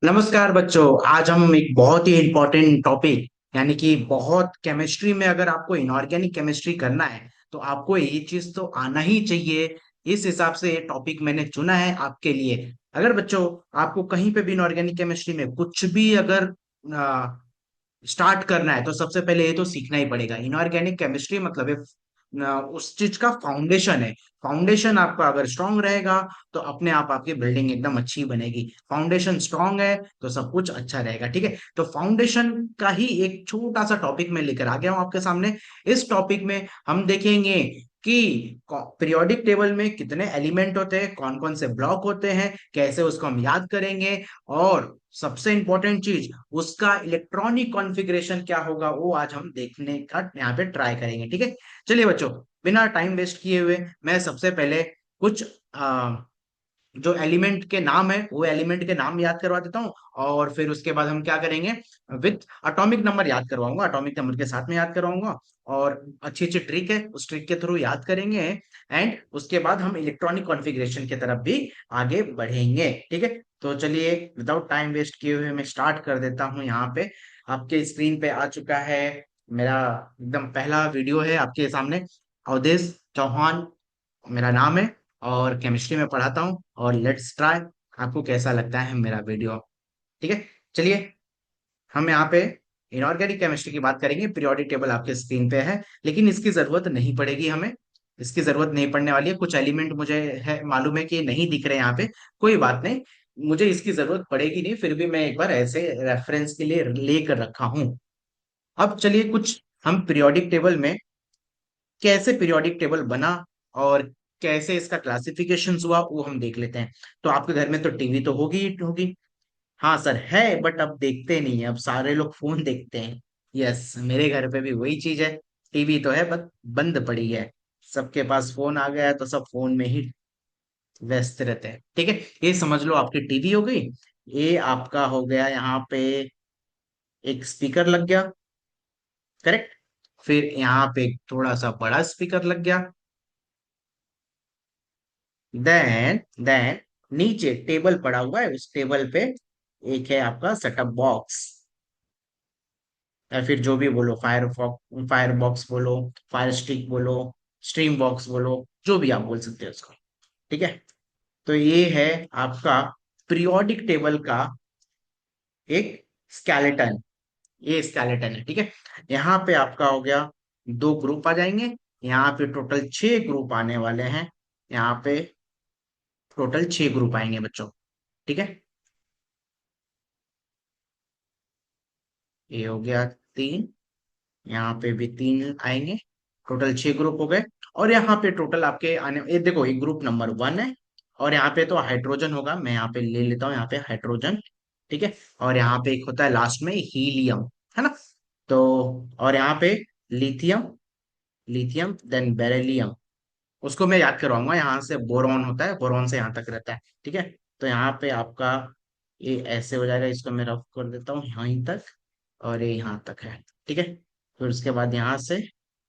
नमस्कार बच्चों। आज हम एक बहुत ही इंपॉर्टेंट टॉपिक यानी कि बहुत केमिस्ट्री में अगर आपको इनऑर्गेनिक केमिस्ट्री करना है तो आपको ये चीज तो आना ही चाहिए। इस हिसाब से ये टॉपिक मैंने चुना है आपके लिए। अगर बच्चों आपको कहीं पे भी इनऑर्गेनिक केमिस्ट्री में कुछ भी अगर स्टार्ट करना है तो सबसे पहले ये तो सीखना ही पड़ेगा। इनऑर्गेनिक केमिस्ट्री मतलब उस चीज का फाउंडेशन है। फाउंडेशन आपका अगर स्ट्रांग रहेगा तो अपने आप आपकी बिल्डिंग एकदम अच्छी बनेगी। फाउंडेशन स्ट्रांग है तो सब कुछ अच्छा रहेगा। ठीक है, तो फाउंडेशन का ही एक छोटा सा टॉपिक मैं लेकर आ गया हूं आपके सामने। इस टॉपिक में हम देखेंगे कि पीरियोडिक टेबल में कितने एलिमेंट होते हैं, कौन कौन से ब्लॉक होते हैं, कैसे उसको हम याद करेंगे, और सबसे इंपॉर्टेंट चीज उसका इलेक्ट्रॉनिक कॉन्फ़िगरेशन क्या होगा वो आज हम देखने का यहाँ पे ट्राई करेंगे। ठीक है, चलिए बच्चों, बिना टाइम वेस्ट किए हुए मैं सबसे पहले कुछ जो एलिमेंट के नाम है वो एलिमेंट के नाम याद करवा देता हूँ। और फिर उसके बाद हम क्या करेंगे, विथ एटॉमिक नंबर याद करवाऊंगा, एटॉमिक नंबर के साथ में याद करवाऊंगा। और अच्छी अच्छी ट्रिक है, उस ट्रिक के थ्रू याद करेंगे। एंड उसके बाद हम इलेक्ट्रॉनिक कॉन्फ़िगरेशन की तरफ भी आगे बढ़ेंगे। ठीक है, तो चलिए विदाउट टाइम वेस्ट किए हुए मैं स्टार्ट कर देता हूँ। यहाँ पे आपके स्क्रीन पे आ चुका है मेरा एकदम पहला वीडियो है आपके सामने। अवधेश चौहान मेरा नाम है और केमिस्ट्री में पढ़ाता हूँ। और लेट्स ट्राई, आपको कैसा लगता है मेरा वीडियो। ठीक है, चलिए हम यहाँ पे इनऑर्गेनिक केमिस्ट्री की बात करेंगे। पीरियोडिक टेबल आपके स्क्रीन पे है, लेकिन इसकी जरूरत नहीं पड़ेगी हमें। इसकी जरूरत नहीं पड़ने वाली है। कुछ एलिमेंट मुझे है मालूम है कि नहीं दिख रहे यहाँ पे, कोई बात नहीं, मुझे इसकी जरूरत पड़ेगी नहीं, फिर भी मैं एक बार ऐसे रेफरेंस के लिए लेकर रखा हूँ। अब चलिए कुछ हम पीरियोडिक टेबल में कैसे पीरियोडिक टेबल बना और कैसे इसका क्लासिफिकेशन हुआ वो हम देख लेते हैं। तो आपके घर में तो टीवी तो होगी ही होगी। हाँ सर है, बट अब देखते नहीं है, अब सारे लोग फोन देखते हैं। यस, मेरे घर पे भी वही चीज है। टीवी तो है बट बंद पड़ी है। सबके पास फोन आ गया है तो सब फोन में ही व्यस्त रहते हैं। ठीक है, ये समझ लो आपकी टीवी हो गई। ये आपका हो गया यहाँ पे एक स्पीकर लग गया, करेक्ट। फिर यहाँ पे एक थोड़ा सा बड़ा स्पीकर लग गया। देन नीचे टेबल पड़ा हुआ है, उस टेबल पे एक है आपका सेटअप बॉक्स, या फिर जो भी बोलो, फायर बॉक्स बोलो, फायर स्टिक बोलो, स्ट्रीम बॉक्स बोलो, जो भी आप बोल सकते हो उसको। ठीक है, तो ये है आपका पीरियोडिक टेबल का एक स्केलेटन। ये स्केलेटन है, ठीक है। यहाँ पे आपका हो गया, दो ग्रुप आ जाएंगे। यहाँ पे टोटल 6 ग्रुप आने वाले हैं। यहाँ पे टोटल 6 ग्रुप आएंगे बच्चों। ठीक है, ये हो गया 3, यहाँ पे भी 3 आएंगे। टोटल 6 ग्रुप हो गए। और यहाँ पे टोटल आपके आने, ये देखो, ये ग्रुप नंबर 1 है। और यहाँ पे तो हाइड्रोजन होगा, मैं यहाँ पे ले लेता हूँ यहाँ पे हाइड्रोजन। ठीक है, और यहाँ पे एक होता है लास्ट में हीलियम, है ना। तो और यहाँ पे लिथियम, लिथियम देन बेरिलियम, उसको मैं याद करवाऊंगा। यहाँ से बोरॉन होता है, बोरॉन से यहाँ तक रहता है। ठीक है, तो यहाँ पे आपका ये ऐसे हो जाएगा, इसको मैं रफ कर देता हूँ यहीं तक, और ये यहाँ तक है। ठीक है, फिर उसके बाद यहाँ से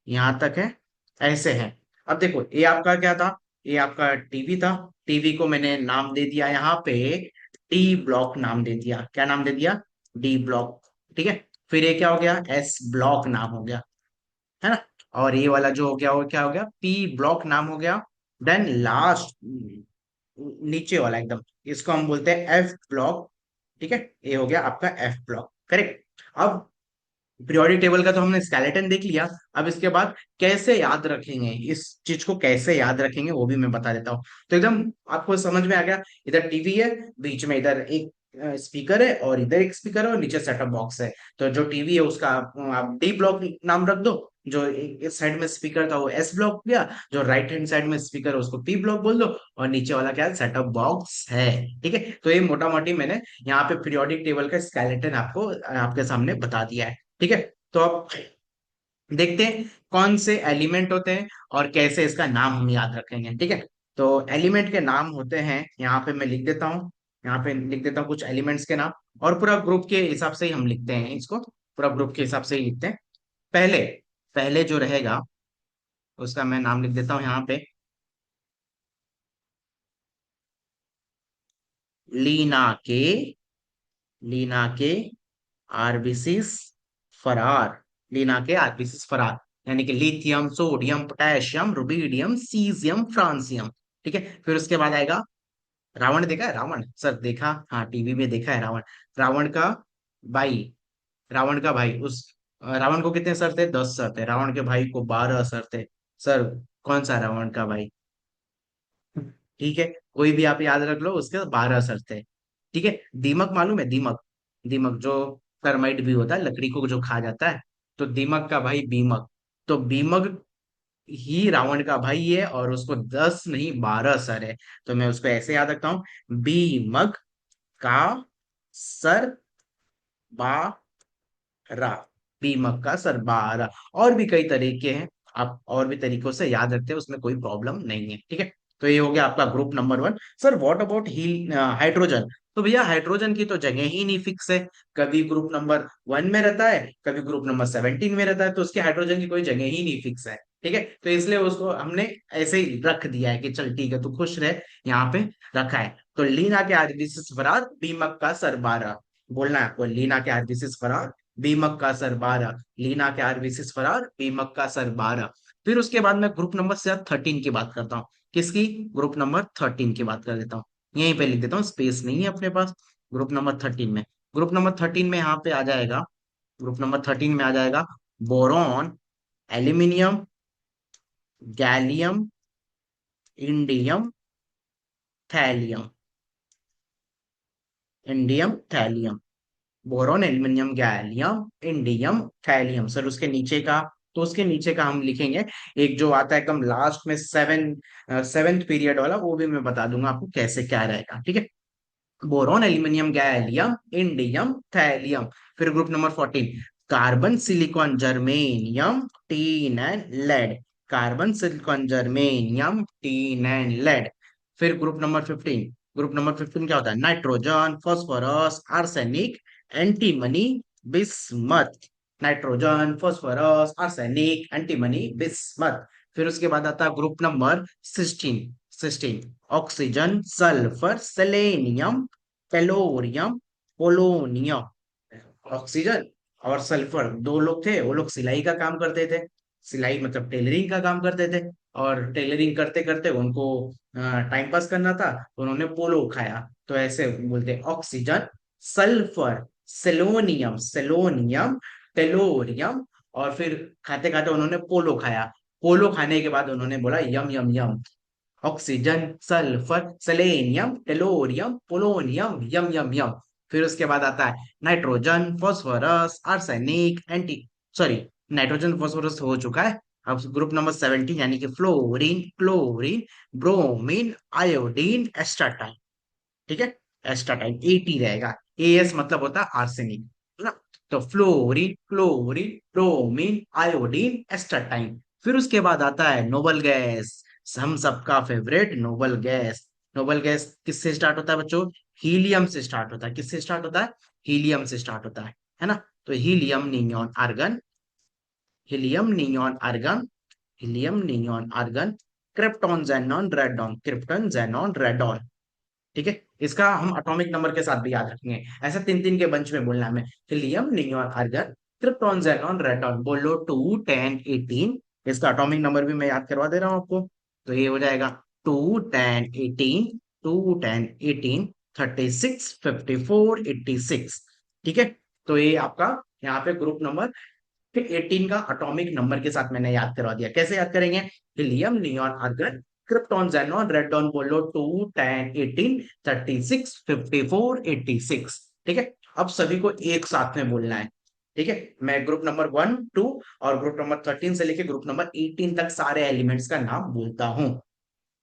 यहाँ तक है, ऐसे है। अब देखो ये आपका क्या था, ये आपका टीवी था। टीवी को मैंने नाम दे दिया यहाँ पे डी ब्लॉक, नाम दे दिया। क्या नाम दे दिया? D block. ठीक है, फिर ये क्या हो गया? एस ब्लॉक नाम हो गया, है ना। और ये वाला जो हो गया वो क्या हो गया? पी ब्लॉक नाम हो गया। देन लास्ट नीचे वाला एकदम, इसको हम बोलते हैं एफ ब्लॉक। ठीक है, ये हो गया आपका एफ ब्लॉक, करेक्ट। अब पीरियोडिक टेबल का तो हमने स्केलेटन देख लिया। अब इसके बाद कैसे याद रखेंगे, इस चीज को कैसे याद रखेंगे वो भी मैं बता देता हूँ। तो एकदम आपको समझ में आ गया। इधर टीवी है, बीच में इधर एक स्पीकर है, और इधर एक स्पीकर है, और नीचे सेटअप बॉक्स है। तो जो टीवी है उसका आप डी ब्लॉक नाम रख दो। जो एक साइड में स्पीकर था वो एस ब्लॉक हो गया। जो राइट हैंड साइड में स्पीकर है उसको पी ब्लॉक बोल दो। और नीचे वाला क्या है? सेटअप बॉक्स है। ठीक है, तो ये मोटा मोटी मैंने यहाँ पे पीरियोडिक टेबल का स्केलेटन आपको आपके सामने बता दिया है। ठीक है, तो अब देखते हैं कौन से एलिमेंट होते हैं और कैसे इसका नाम हम याद रखेंगे। ठीक है, तो एलिमेंट के नाम होते हैं, यहाँ पे मैं लिख देता हूँ। यहाँ पे लिख देता हूँ कुछ एलिमेंट्स के नाम, और पूरा ग्रुप के हिसाब से ही हम लिखते हैं इसको। पूरा ग्रुप के हिसाब से ही लिखते हैं। पहले पहले जो रहेगा उसका मैं नाम लिख देता हूँ यहाँ पे, लीना के लीना के आरबीसीस फरार, लीना के आरबीसीस फरार, यानी कि lithium, sodium, potassium, rubidium, caesium, francium. ठीक है, फिर उसके बाद आएगा रावण। देखा है रावण सर? देखा, हाँ टीवी में देखा है रावण। रावण का भाई, रावण का भाई उस रावण को कितने सर थे? 10 सर थे। रावण के भाई को 12 सर थे। सर कौन सा रावण का भाई? ठीक है, कोई भी आप याद रख लो, उसके 12 सर थे। ठीक है, दीमक मालूम है? दीमक, दीमक जो टर्माइट भी होता है, लकड़ी को जो खा जाता है, तो दीमक का भाई बीमक। तो बीमक ही रावण का भाई है, और उसको 10 नहीं 12 सर है। तो मैं उसको ऐसे याद रखता हूँ, बीमक का सर 12, बीमक का सर 12। और भी कई तरीके हैं, आप और भी तरीकों से याद रखते हैं, उसमें कोई प्रॉब्लम नहीं है। ठीक है, तो ये हो गया आपका group number 1। Sir what about hydrogen? तो भैया हाइड्रोजन की तो जगह ही नहीं फिक्स है। कभी ग्रुप नंबर 1 में रहता है, कभी ग्रुप नंबर 17 में रहता है, तो उसके हाइड्रोजन की कोई जगह ही नहीं फिक्स है। ठीक है, तो इसलिए उसको हमने ऐसे ही रख दिया है कि चल ठीक है, तू खुश रह, यहाँ पे रखा है। तो लीना के आरबीसिस फरार, बीमक का सर 12। बोलना है आपको, लीना के आरबीसिस फरार, बीमक का सर 12। लीना के आरबीसिस फरार, बीमक का सर 12। फिर उसके बाद मैं ग्रुप नंबर से 13 की बात करता हूँ। किसकी? ग्रुप नंबर 13 की बात कर देता हूँ। यहीं पे लिख देता हूँ, स्पेस नहीं है अपने पास। ग्रुप नंबर 13 में, ग्रुप नंबर 13 में यहाँ पे आ जाएगा, ग्रुप नंबर 13 में आ जाएगा boron, aluminium, gallium, indium, thallium. Indium, thallium, boron, aluminium, gallium, indium, thallium. Sir उसके नीचे का? तो उसके नीचे का हम लिखेंगे एक जो आता है एकदम लास्ट में, सेवेंथ पीरियड वाला, वो भी मैं बता दूंगा आपको कैसे क्या रहेगा। ठीक है, boron, aluminium, gallium, indium, thallium. फिर group number 14, carbon, silicon, germanium, tin and lead. Carbon, silicon, germanium, tin and lead. फिर ग्रुप नंबर 15, ग्रुप नंबर 15 क्या होता है? Nitrogen, phosphorus, arsenic, antimony, bismuth. Nitrogen, phosphorus, arsenic, antimony, bismuth. फिर उसके बाद आता है group number 16, 16, oxygen, sulphur, selenium, tellurium, polonium. Oxygen और सल्फर, दो लोग थे, वो लोग सिलाई का काम करते थे। सिलाई मतलब टेलरिंग का काम करते थे। और टेलरिंग करते करते उनको टाइम पास करना था, तो उन्होंने पोलो खाया। तो ऐसे बोलते हैं, ऑक्सीजन, सल्फर, सेलोनियम, सेलोनियम, टेलोरियम। और फिर खाते खाते उन्होंने पोलो खाया। पोलो खाने के बाद उन्होंने बोला यम यम yum. Oxygen, sulphur, selenium, tellurium, polonium, यम यम यम। फिर उसके बाद आता है nitrogen, phosphorus, arsenic, anti sorry, nitrogen phosphorus हो चुका है। अब ग्रुप नंबर 17, यानी कि fluorine, chlorine, bromine, iodine, astatine. ठीक है, एस्टाटाइन 80 रहेगा। एएस मतलब होता है आर्सेनिक, है ना? तो फ्लोरीन, क्लोरीन, ब्रोमीन, आयोडीन, एस्टाटाइन। फिर उसके बाद आता है नोबल गैस, हम सबका favourite noble gas. Noble gas किससे स्टार्ट होता है बच्चों? हीलियम से स्टार्ट होता है। किससे स्टार्ट होता है? हीलियम से स्टार्ट होता है ना? तो helium, neon, argon, helium, neon, argon, helium, neon, argon, krypton, xenon, radon, krypton, xenon, radon. ठीक है, इसका हम एटॉमिक नंबर के साथ भी याद रखेंगे। ऐसे तीन तीन के बंच में बोलना है हमें, helium, neon, argon, krypton, xenon, radon. बोलो 2, 10, 18। इसका एटॉमिक नंबर भी मैं याद करवा दे रहा हूँ आपको। तो ये हो जाएगा 2, 10, 18, 2, 10, 18, 36, 54, 86। ठीक है, तो ये आपका यहाँ पे ग्रुप नंबर फिर 18 का एटॉमिक नंबर के साथ मैंने याद करवा दिया। कैसे याद करेंगे? Helium, neon, argon, krypton, xenon, radon. बोलो 2, 10, 18, 36, 54, 86। ठीक है, अब सभी को एक साथ में बोलना है। ठीक है, मैं ग्रुप नंबर 1, 2 और ग्रुप नंबर 13 से लेके ग्रुप नंबर 18 तक सारे एलिमेंट्स का नाम बोलता हूं।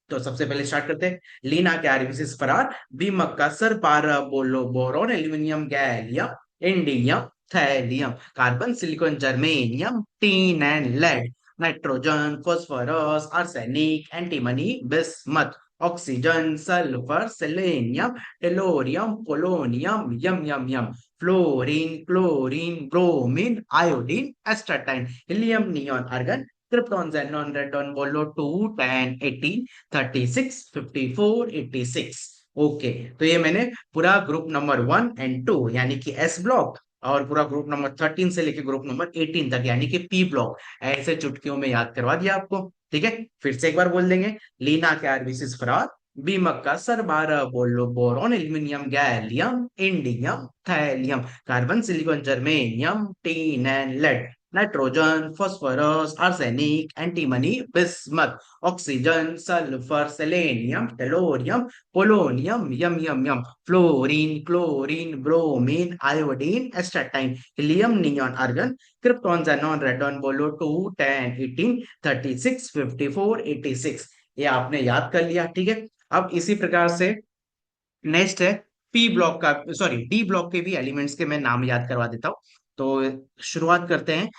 तो सबसे पहले स्टार्ट करते हैं। लीना के आरबीसिस फरार, बीमक का सर 12। बोलो boron, aluminium, gallium, indium, thallium, carbon, silicon, germanium, tin and lead, nitrogen, phosphorus, arsenic, antimony, bismuth, oxygen, sulphur, selenium, tellurium, polonium, यम यम यम, fluorine, chlorine, bromine, iodine, astatine, helium, neon, argon, krypton, xenon, radon. बोलो 2, 10, 18, 36, 54, 86। Okay, तो ये मैंने पूरा group number 1 and 2 यानी कि S block, और पूरा ग्रुप नंबर 13 से लेके ग्रुप नंबर 18 तक यानी कि पी ब्लॉक, ऐसे चुटकियों में याद करवा दिया आपको। ठीक है, फिर से एक बार बोल देंगे। लीना कैरविसिस फ्रॉद, बीमक का सर 12 बोलो, boron aluminium gallium indium thallium carbon silicon germanium tin and lead, nitrogen phosphorus arsenic antimony bismuth, oxygen sulphur selenium tellurium polonium यम यम यम, fluorine chlorine bromine iodine astatine helium neon argon krypton xenon radon बोलो 2 10 18 36 54 86। ये आपने याद कर लिया। ठीक है, अब इसी प्रकार से नेक्स्ट है पी ब्लॉक का, सॉरी डी ब्लॉक के भी एलिमेंट्स के मैं नाम याद करवा देता हूँ। तो शुरुआत करते हैं।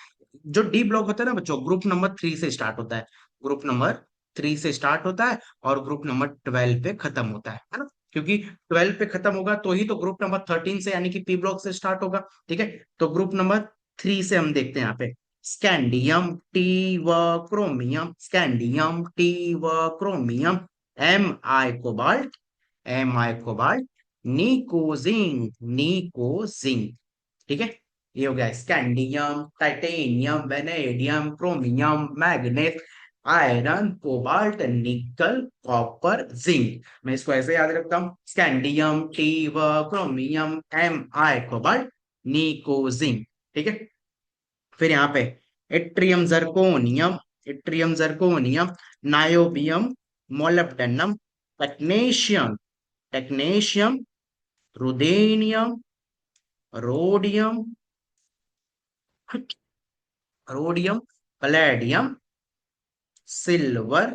जो डी ब्लॉक होता है ना बच्चों, ग्रुप नंबर 3 से स्टार्ट होता है। ग्रुप नंबर 3 से स्टार्ट होता है और ग्रुप नंबर 12 पे खत्म होता है ना। क्योंकि 12 पे खत्म होगा तो ही तो ग्रुप नंबर 13 से यानी कि पी ब्लॉक से स्टार्ट होगा। ठीक है, तो ग्रुप नंबर 3 से हम देखते हैं यहाँ पे scandium T V chromium, scandium T V chromium, M I cobalt, M I cobalt, nico zinc, nico zinc. ठीक है, ये हो गया scandium titanium vanadium chromium magnet iron cobalt nickel copper zinc. मैं इसको ऐसे याद रखता हूँ, scandium T V chromium M I cobalt nico zinc. ठीक है, फिर यहाँ पे yttrium zirconium, yttrium zirconium niobium molybdenum technetium, technetium ruthenium rhodium, rhodium palladium silver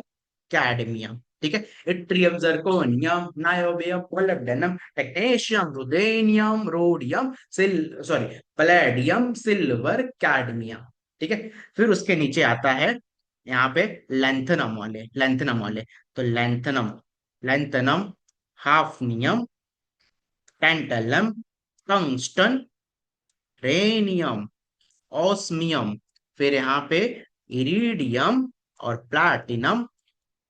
cadmium. ठीक है, yttrium zirconium niobium molybdenum technetium ruthenium rhodium sil sorry palladium silver cadmium. ठीक है, फिर उसके नीचे आता है यहाँ पे लेंथनम वाले, लेंथनम वाले। तो lanthanum, lanthanum hafnium tantalum tungsten rhenium osmium, फिर यहाँ पे इरिडियम और प्लैटिनम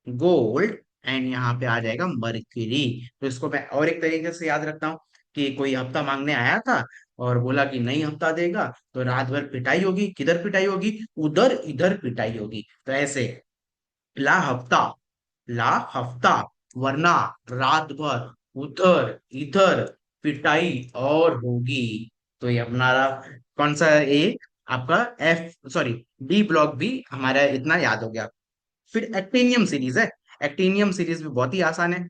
गोल्ड, एंड यहाँ पे आ जाएगा मर्क्यूरी। तो इसको मैं और एक तरीके से याद रखता हूँ कि कोई हफ्ता मांगने आया था और बोला कि नहीं हफ्ता देगा, तो रात भर पिटाई होगी। किधर पिटाई होगी? उधर इधर पिटाई होगी। तो ऐसे ला हफ्ता, ला हफ्ता, वरना रात भर उधर इधर पिटाई और होगी। तो ये अपना कौन सा ए आपका एफ सॉरी डी ब्लॉक भी हमारा इतना याद हो गया। फिर एक्टिनियम सीरीज है, एक्टिनियम सीरीज भी बहुत ही आसान है।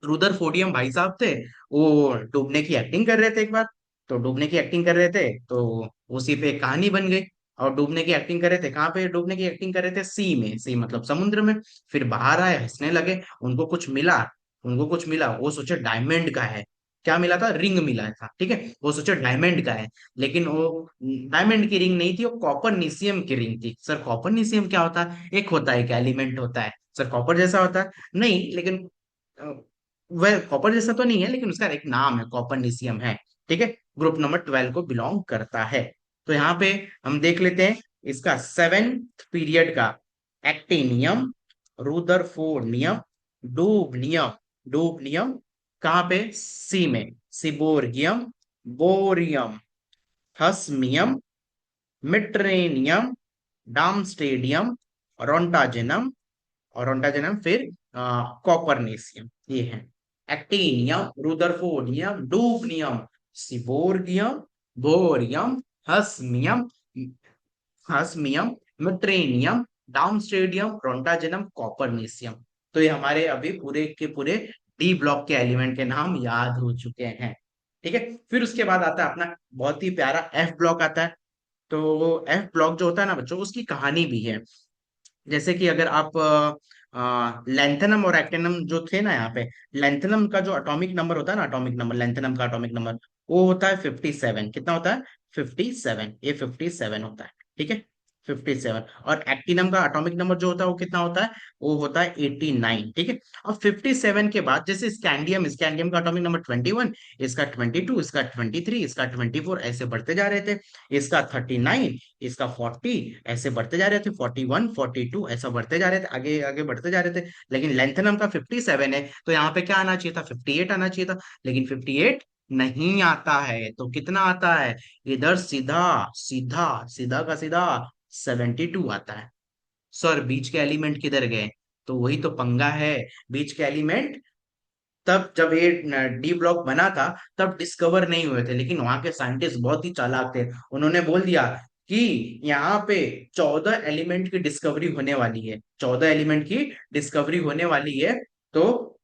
रुदरफोर्डियम भाई साहब थे, वो डूबने की एक्टिंग कर रहे थे एक बार। तो डूबने की एक्टिंग कर रहे थे तो उसी पे एक कहानी बन गई। और डूबने की एक्टिंग कर रहे थे कहाँ पे? डूबने की एक्टिंग कर रहे थे सी में, सी मतलब समुद्र में। फिर बाहर आए, हंसने लगे, उनको कुछ मिला, उनको कुछ मिला, वो सोचे डायमंड का है। क्या मिला था? रिंग मिला था। ठीक है, वो सोचे डायमंड का है, लेकिन वो डायमंड की रिंग नहीं थी, वो कॉपरनीसियम की रिंग थी। सर कॉपरनीसियम क्या होता है? एक होता है, एक एलिमेंट होता है। सर कॉपर जैसा होता है? नहीं, लेकिन वह कॉपर जैसा तो नहीं है, लेकिन उसका एक नाम है, कॉपरनिशियम है। ठीक है, ग्रुप नंबर 12 को बिलोंग करता है। तो यहाँ पे हम देख लेते हैं इसका 7th पीरियड का। एक्टिनियम, रुदरफोर्डियम, डूबनियम, डूबनियम कहाँ पे? सी में, सिबोर्गियम, बोरियम, हस्मियम, मिट्रेनियम, डामस्टेडियम, रोंटाजेनम, और रोंटाजेनम, फिर कॉपरनेसियम। ये है एक्टिनियम, रुदरफोर्डियम, डूबनियम, सिबोर्गियम, बोरियम, हस्मियम, हस्मियम, मिट्रेनियम, डाउनस्टेडियम, रोंटाजेनम, कॉपरनेसियम। तो ये हमारे अभी पूरे के पूरे डी ब्लॉक के एलिमेंट के नाम याद हो चुके हैं। ठीक है, फिर उसके बाद आता है अपना बहुत ही प्यारा एफ ब्लॉक आता है। तो एफ ब्लॉक जो होता है ना बच्चों, उसकी कहानी भी है। जैसे कि अगर आप लेंथनम और एक्टिनम जो थे ना यहाँ पे, लेंथनम का जो एटॉमिक नंबर होता है ना, एटॉमिक नंबर लेंथनम का एटॉमिक नंबर वो होता है 57। कितना होता है? 57, ये 57 होता है। ठीक है, 57। और एक्टिनम का एटॉमिक नंबर जो होता है वो कितना होता है, वो होता है 89। ठीक है। और 57 के बाद जैसे स्कैंडियम, स्कैंडियम का एटॉमिक नंबर 21, इसका 22, इसका 23, इसका 24, ऐसे बढ़ते जा रहे थे। इसका 39, इसका 40, ऐसे बढ़ते जा रहे थे। 41, 42, ऐसा बढ़ते जा रहे थे, आगे आगे बढ़ते जा रहे थे। लेकिन लेंथनम का 57 है, तो यहाँ पे क्या आना चाहिए था, 58 आना चाहिए था। लेकिन 58 नहीं आता है, तो कितना आता है, इधर सीधा सीधा सीधा का सीधा 72 आता है। सर बीच के एलिमेंट किधर गए, तो वही तो पंगा है। बीच के एलिमेंट तब जब ये डी ब्लॉक बना था तब डिस्कवर नहीं हुए थे, लेकिन वहां के साइंटिस्ट बहुत ही चालाक थे। उन्होंने बोल दिया कि यहाँ पे 14 एलिमेंट की डिस्कवरी होने वाली है, 14 एलिमेंट की डिस्कवरी होने वाली है। तो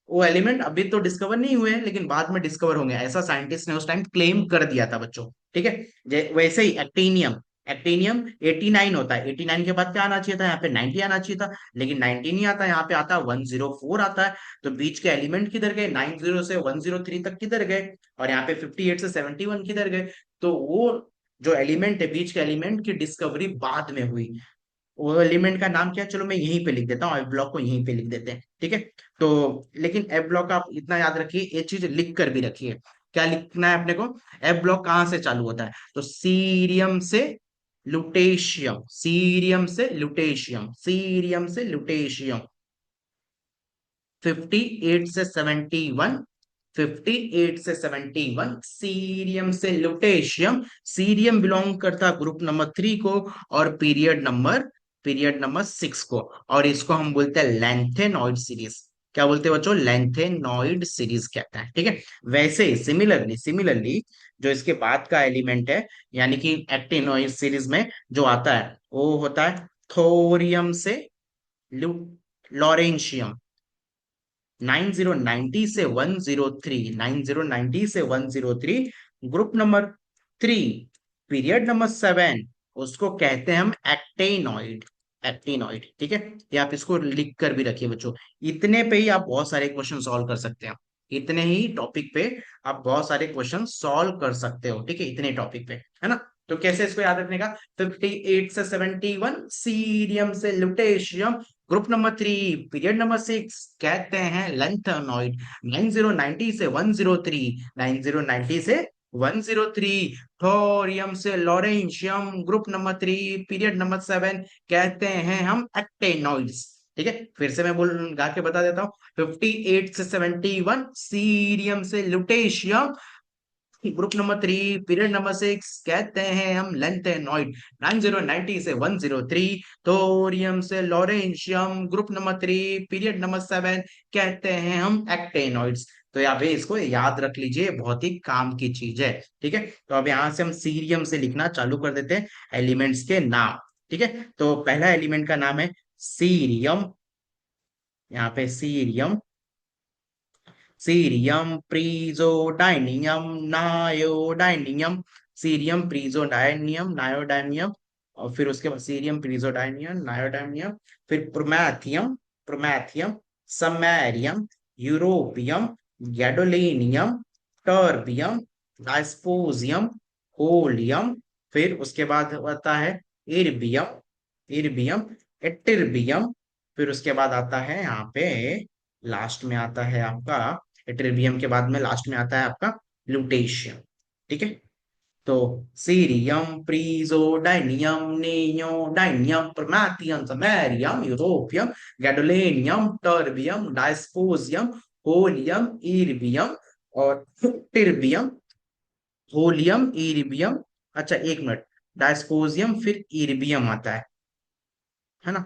वो एलिमेंट अभी तो डिस्कवर नहीं हुए हैं, लेकिन बाद में डिस्कवर होंगे, ऐसा साइंटिस्ट ने उस टाइम क्लेम कर दिया था बच्चों। ठीक है। वैसे ही एक्टिनियम, एक्टिनियम 89 होता है, 89 के बाद क्या आना चाहिए था, यहाँ पे 90 आना चाहिए था। लेकिन 90 नहीं आता, यहाँ पे आता है 104 आता है। तो बीच के एलिमेंट किधर गए, 90 से 103 तक किधर गए, और यहाँ पे 58 से 71 किधर गए। तो वो जो एलिमेंट है, बीच के एलिमेंट की डिस्कवरी बाद में हुई। वो एलिमेंट का नाम क्या है, चलो मैं यहीं पे लिख देता हूँ, एफ ब्लॉक को यहीं पे लिख देते हैं। ठीक है। तो लेकिन एफ ब्लॉक का आप इतना याद रखिए, ये चीज लिख कर भी रखिए। क्या लिखना है अपने को, एफ ब्लॉक कहाँ से चालू होता है, तो सीरियम से लुटेशियम, सीरियम से लुटेशियम, सीरियम से लुटेशियम। 58 से 71, 58 से 71 सीरियम से लुटेशियम। सीरियम बिलोंग करता है ग्रुप नंबर 3 को, और पीरियड नंबर 6 को। और इसको हम बोलते हैं लैंथेनॉइड सीरीज। क्या बोलते हैं बच्चों, लैंथेनॉइड सीरीज कहता है। ठीक है। वैसे सिमिलरली सिमिलरली जो इसके बाद का एलिमेंट है, यानी कि एक्टिनॉइड सीरीज में जो आता है, वो होता है थोरियम से लॉरेंशियम। 9090 से 103, 9090 से 103, ग्रुप नंबर 3, पीरियड नंबर 7, उसको कहते हैं हम एक्टेनॉइड, एक्टिनॉइड। ठीक है। ये आप इसको लिख कर भी रखिए बच्चों। इतने पे ही आप बहुत सारे क्वेश्चन सॉल्व कर सकते हैं, इतने ही टॉपिक पे आप बहुत सारे क्वेश्चन सॉल्व कर सकते हो। ठीक है, इतने टॉपिक पे, है ना। तो कैसे इसको याद रखने का, 58 से 71 सीरियम से lutetium, group number 3, period number 6, कहते हैं लेंथेनॉइड। 9090 से 103, 9090 से 103, थोरियम से lawrencium, group number 3, period number 7, कहते हैं हम एक्टेनॉइड्स। ठीक है, फिर से मैं बोल गा के बता देता हूँ। 58 से 71 सीरियम से lutetium, group number 3, period number 6, कहते हैं हम लेंथेनॉइड। 9090 से 103, थोरियम से lawrencium, group number 3, period number 7, कहते हैं हम एक्टेनॉइड्स। तो यहाँ पे इसको याद रख लीजिए, बहुत ही काम की चीज है। ठीक है। तो अब यहाँ से हम सीरियम से लिखना चालू कर देते हैं एलिमेंट्स के नाम। ठीक है। तो पहला एलिमेंट का नाम है सीरियम, यहाँ पे cerium, cerium praseodymium neodymium, cerium praseodymium neodymium. और फिर उसके बाद सीरियम प्रीजोडाइनियम नायोडाइनियम, फिर promethium, promethium, samarium, europium, gadolinium, terbium, dysprosium, holmium. फिर उसके बाद आता है इर्बियम, इर्बियम, एट्रिबियम। फिर उसके बाद आता है यहाँ पे, लास्ट में आता है आपका एट्रिबियम के बाद में लास्ट में आता है आपका लुटेशियम। ठीक है। तो cerium praseodymium neodymium promethium samarium europium gadolinium terbium dysprosium holmium erbium और टिर्बियम, होलियम इर्बियम। अच्छा एक मिनट, डायस्पोजियम फिर इर्बियम आता है ना।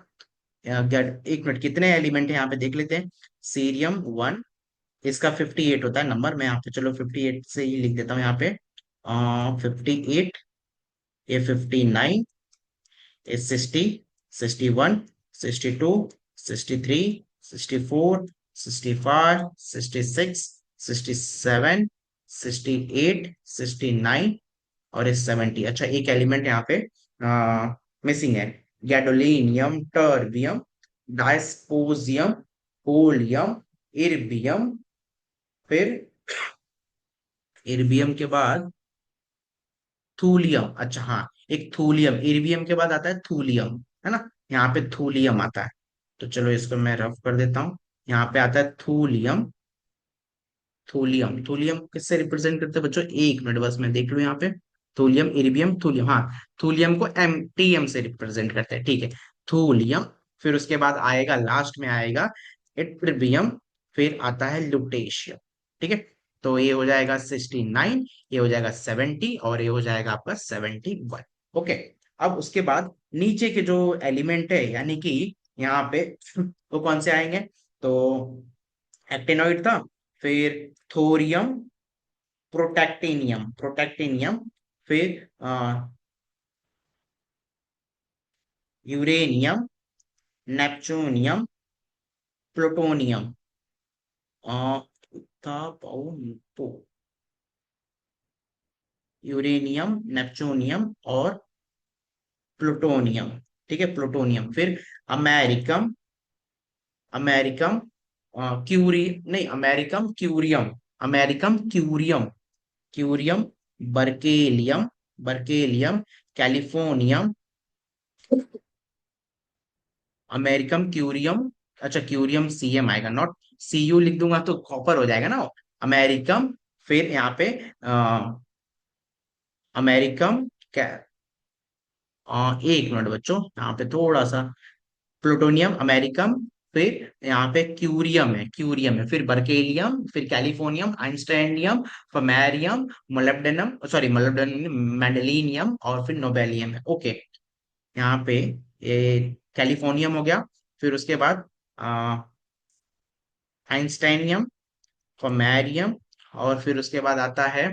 एक मिनट, कितने एलिमेंट है यहाँ पे देख लेते हैं। सीरियम 1, इसका 58 होता है नंबर, मैं यहाँ पे चलो 58 से ही लिख देता हूँ यहाँ पे। 58, ये 59, ये 60, 61, 62, 63, 64, 65, 66, 67, 68, 69 और ये 70। अच्छा एक एलिमेंट यहाँ पे मिसिंग है, गैडोलिनियम टर्बियम डायस्पोजियम होलियम इर्बियम। फिर इर्बियम के बाद थूलियम, अच्छा हाँ, एक थूलियम, इर्बियम के बाद आता है थूलियम, है ना, यहाँ पे थूलियम आता है। तो चलो इसको मैं रफ कर देता हूँ। यहाँ पे आता है थूलियम। थूलियम, थूलियम किससे रिप्रेजेंट करते हैं बच्चों, एक मिनट बस मैं देख लूं यहाँ पे। थूलियम, इरिबियम, थूलियम, हाँ, थूलियम को टीएम से रिप्रेजेंट करते हैं, ठीक है, थूलियम। फिर उसके बाद आएगा, लास्ट में आएगा इट्रिबियम। फिर आता है लुटेशियम, ठीक है। तो ये हो जाएगा 69, ये हो जाएगा 70, और ये हो जाएगा आपका 71। ओके। अब उसके बाद नीचे के जो एलिमेंट है, यानी कि यहाँ पे वो कौन से आएंगे, तो एक्टिनोइड था, फिर थोरियम, प्रोटेक्टिनियम, फिर यूरेनियम, नेपच्यूनियम, प्लूटोनियम, अ, था यूरेनियम, नेपच्यूनियम और प्लूटोनियम, ठीक है, प्लूटोनियम। फिर अमेरिकम, अमेरिकम क्यूरी नहीं, americium curium, americium curium, curium, berkelium, berkelium, californium, americium curium, अच्छा क्यूरियम सीएम आएगा, नॉट सीयू लिख दूंगा तो कॉपर हो जाएगा ना वो। अमेरिकम, फिर यहाँ पे अमेरिकम क्या, एक मिनट बच्चों, यहाँ पे थोड़ा सा, प्लूटोनियम, अमेरिकम, फिर यहाँ पे क्यूरियम है, फिर बर्केलियम, फिर californium, einsteinium, fermium, molybdenum, sorry molybdenum, mendelevium, और फिर नोबेलियम है। ओके। यहाँ पे ये कैलिफोर्नियम हो गया। फिर उसके बाद आइंस्टाइनियम, फमेरियम, और फिर उसके बाद आता है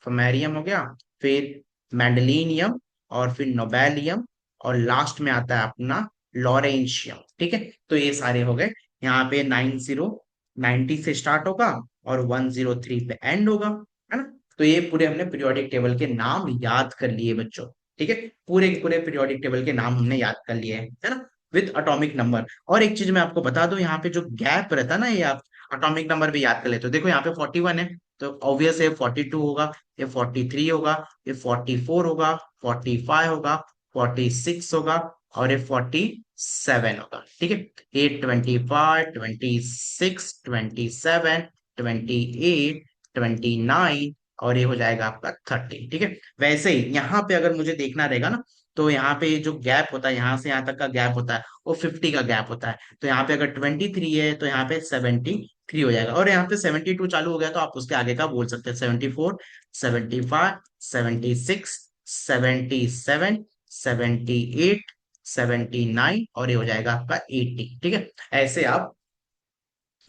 फमेरियम हो गया, फिर मेंडलिनियम, और फिर नोबेलियम, और लास्ट में आता है अपना लॉरेंशियम, ठीक है। तो ये सारे हो गए। यहाँ पे 90 से स्टार्ट होगा और 103 पे एंड होगा, है ना। तो ये पूरे हमने पीरियोडिक टेबल के नाम याद कर लिए बच्चों, ठीक है, पूरे के पूरे पीरियोडिक टेबल के नाम हमने याद कर लिए हैं, है ना, विद एटॉमिक नंबर। और एक चीज मैं आपको बता दूं, यहाँ पे जो गैप रहता है ना, ये अटोमिक नंबर भी याद कर लेते हो। देखो यहाँ पे 41 है, तो ऑब्वियस है 42 होगा, ये 43 होगा, ये 44 होगा, 45 होगा, 46 होगा, और ये 47 होगा, ठीक है। ये 25, 26, 27, 28, 29, और ये हो जाएगा आपका 30, ठीक है। वैसे ही यहाँ पे अगर मुझे देखना रहेगा ना, तो यहाँ पे जो गैप होता है, यहाँ से यहाँ तक का गैप होता है, वो 50 का गैप होता है। तो यहाँ पे अगर 23 है, तो यहाँ पे 73 हो जाएगा, और यहाँ पे 72 चालू हो गया, तो आप उसके आगे का बोल सकते हैं 74, 75, 76, 77, 78, 79, और ये हो जाएगा आपका 80, ठीक है। ऐसे आप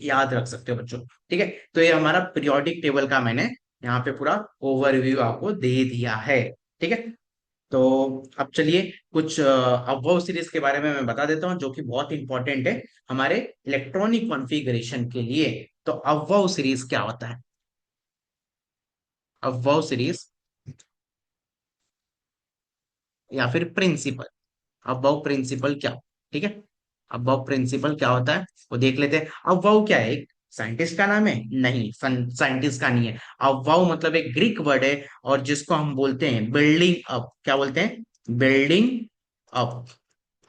याद रख सकते हो बच्चों, ठीक है। तो ये हमारा पीरियोडिक टेबल का मैंने यहाँ पे पूरा ओवरव्यू आपको दे दिया है, ठीक है। तो अब चलिए कुछ अबव सीरीज के बारे में मैं बता देता हूँ, जो कि बहुत इंपॉर्टेंट है हमारे इलेक्ट्रॉनिक कॉन्फ़िगरेशन के लिए। तो अबव सीरीज क्या होता है, अबव सीरीज या फिर प्रिंसिपल, अबव प्रिंसिपल क्या, ठीक है, अबव प्रिंसिपल क्या होता है वो देख लेते हैं। अबव क्या है, एक साइंटिस्ट का नाम है, नहीं साइंटिस्ट का नहीं है। अबव मतलब एक ग्रीक वर्ड है, और जिसको हम बोलते हैं बिल्डिंग अप, क्या बोलते हैं, बिल्डिंग अप,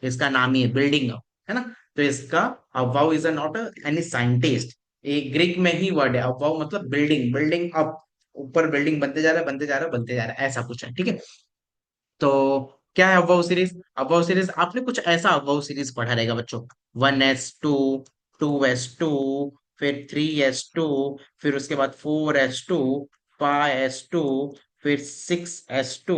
इसका नाम ही है बिल्डिंग अप, है ना। तो इसका above is a not any scientist, एक ग्रीक में ही वर्ड है अबव, मतलब बिल्डिंग, बिल्डिंग अप, ऊपर बिल्डिंग बनते जा रहा है, बनते जा रहा है, बनते जा रहा है, ऐसा कुछ है, ठीक है। तो क्या है अबव सीरीज, अबव सीरीज आपने कुछ ऐसा अबव सीरीज पढ़ा रहेगा बच्चों, 1s2, 2s2, फिर 3s2, फिर उसके बाद 4s2, 5s2, फिर 6s2,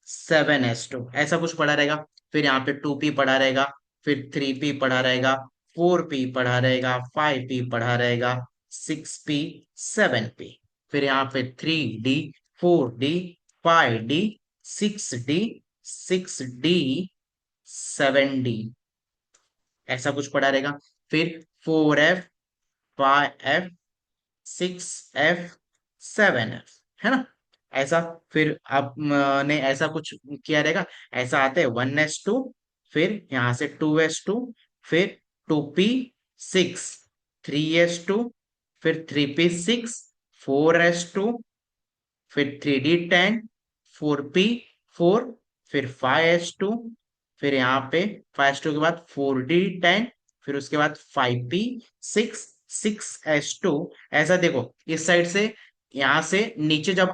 7s2, ऐसा कुछ पढ़ा रहेगा। फिर यहाँ पे 2p पढ़ा रहेगा, फिर 3p पढ़ा रहेगा, 4p पढ़ा रहेगा, 5p पढ़ा रहेगा, 6p, 7p, फिर यहाँ पे 3d, 4d, 5d, 6d, 6d, 7d, ऐसा कुछ पढ़ा रहेगा। फिर 4f, 5f, 6f, 7f, है ना, ऐसा। फिर आपने ऐसा कुछ किया रहेगा, ऐसा आता है 1s2, फिर यहाँ से 2s2, फिर 2p6, 3s2, फिर 3p6, 4s2, फिर 3d10, 4p, 4, फिर 5s2, फिर यहाँ पे 5s2 के बाद 4d10, फिर उसके बाद 5p6, 6s2। ऐसा देखो इस साइड से, यहाँ से नीचे जब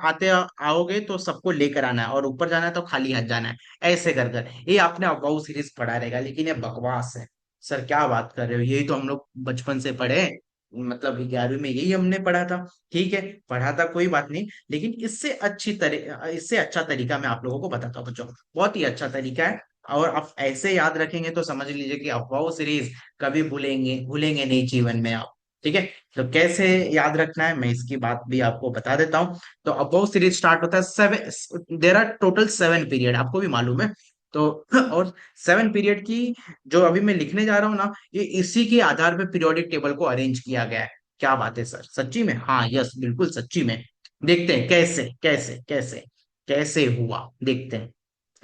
आओगे तो सबको लेकर आना है, और ऊपर जाना है तो खाली हाथ जाना है। ऐसे कर कर ये आपने अबाउ सीरीज पढ़ा रहेगा, लेकिन ये बकवास है। सर क्या बात कर रहे हो, यही तो हम लोग बचपन से पढ़े हैं। मतलब 11वीं में यही हमने पढ़ा था। ठीक है, पढ़ा था कोई बात नहीं, लेकिन इससे अच्छा तरीका मैं आप लोगों को बताता हूँ बच्चों। बहुत ही अच्छा तरीका है, और आप ऐसे याद रखेंगे तो समझ लीजिए कि अफवाह सीरीज कभी भूलेंगे भूलेंगे नहीं जीवन में आप। ठीक है, तो कैसे याद रखना है मैं इसकी बात भी आपको बता देता हूँ। तो अबव सीरीज स्टार्ट होता है 7, देर आर टोटल 7 पीरियड, आपको भी मालूम है। तो और 7 पीरियड की जो अभी मैं लिखने जा रहा हूँ ना, ये इसी के आधार पे पीरियोडिक टेबल को अरेंज किया गया है। क्या बात है सर, सच्ची में? हाँ यस, बिल्कुल सच्ची में। देखते हैं कैसे कैसे कैसे कैसे हुआ, देखते हैं।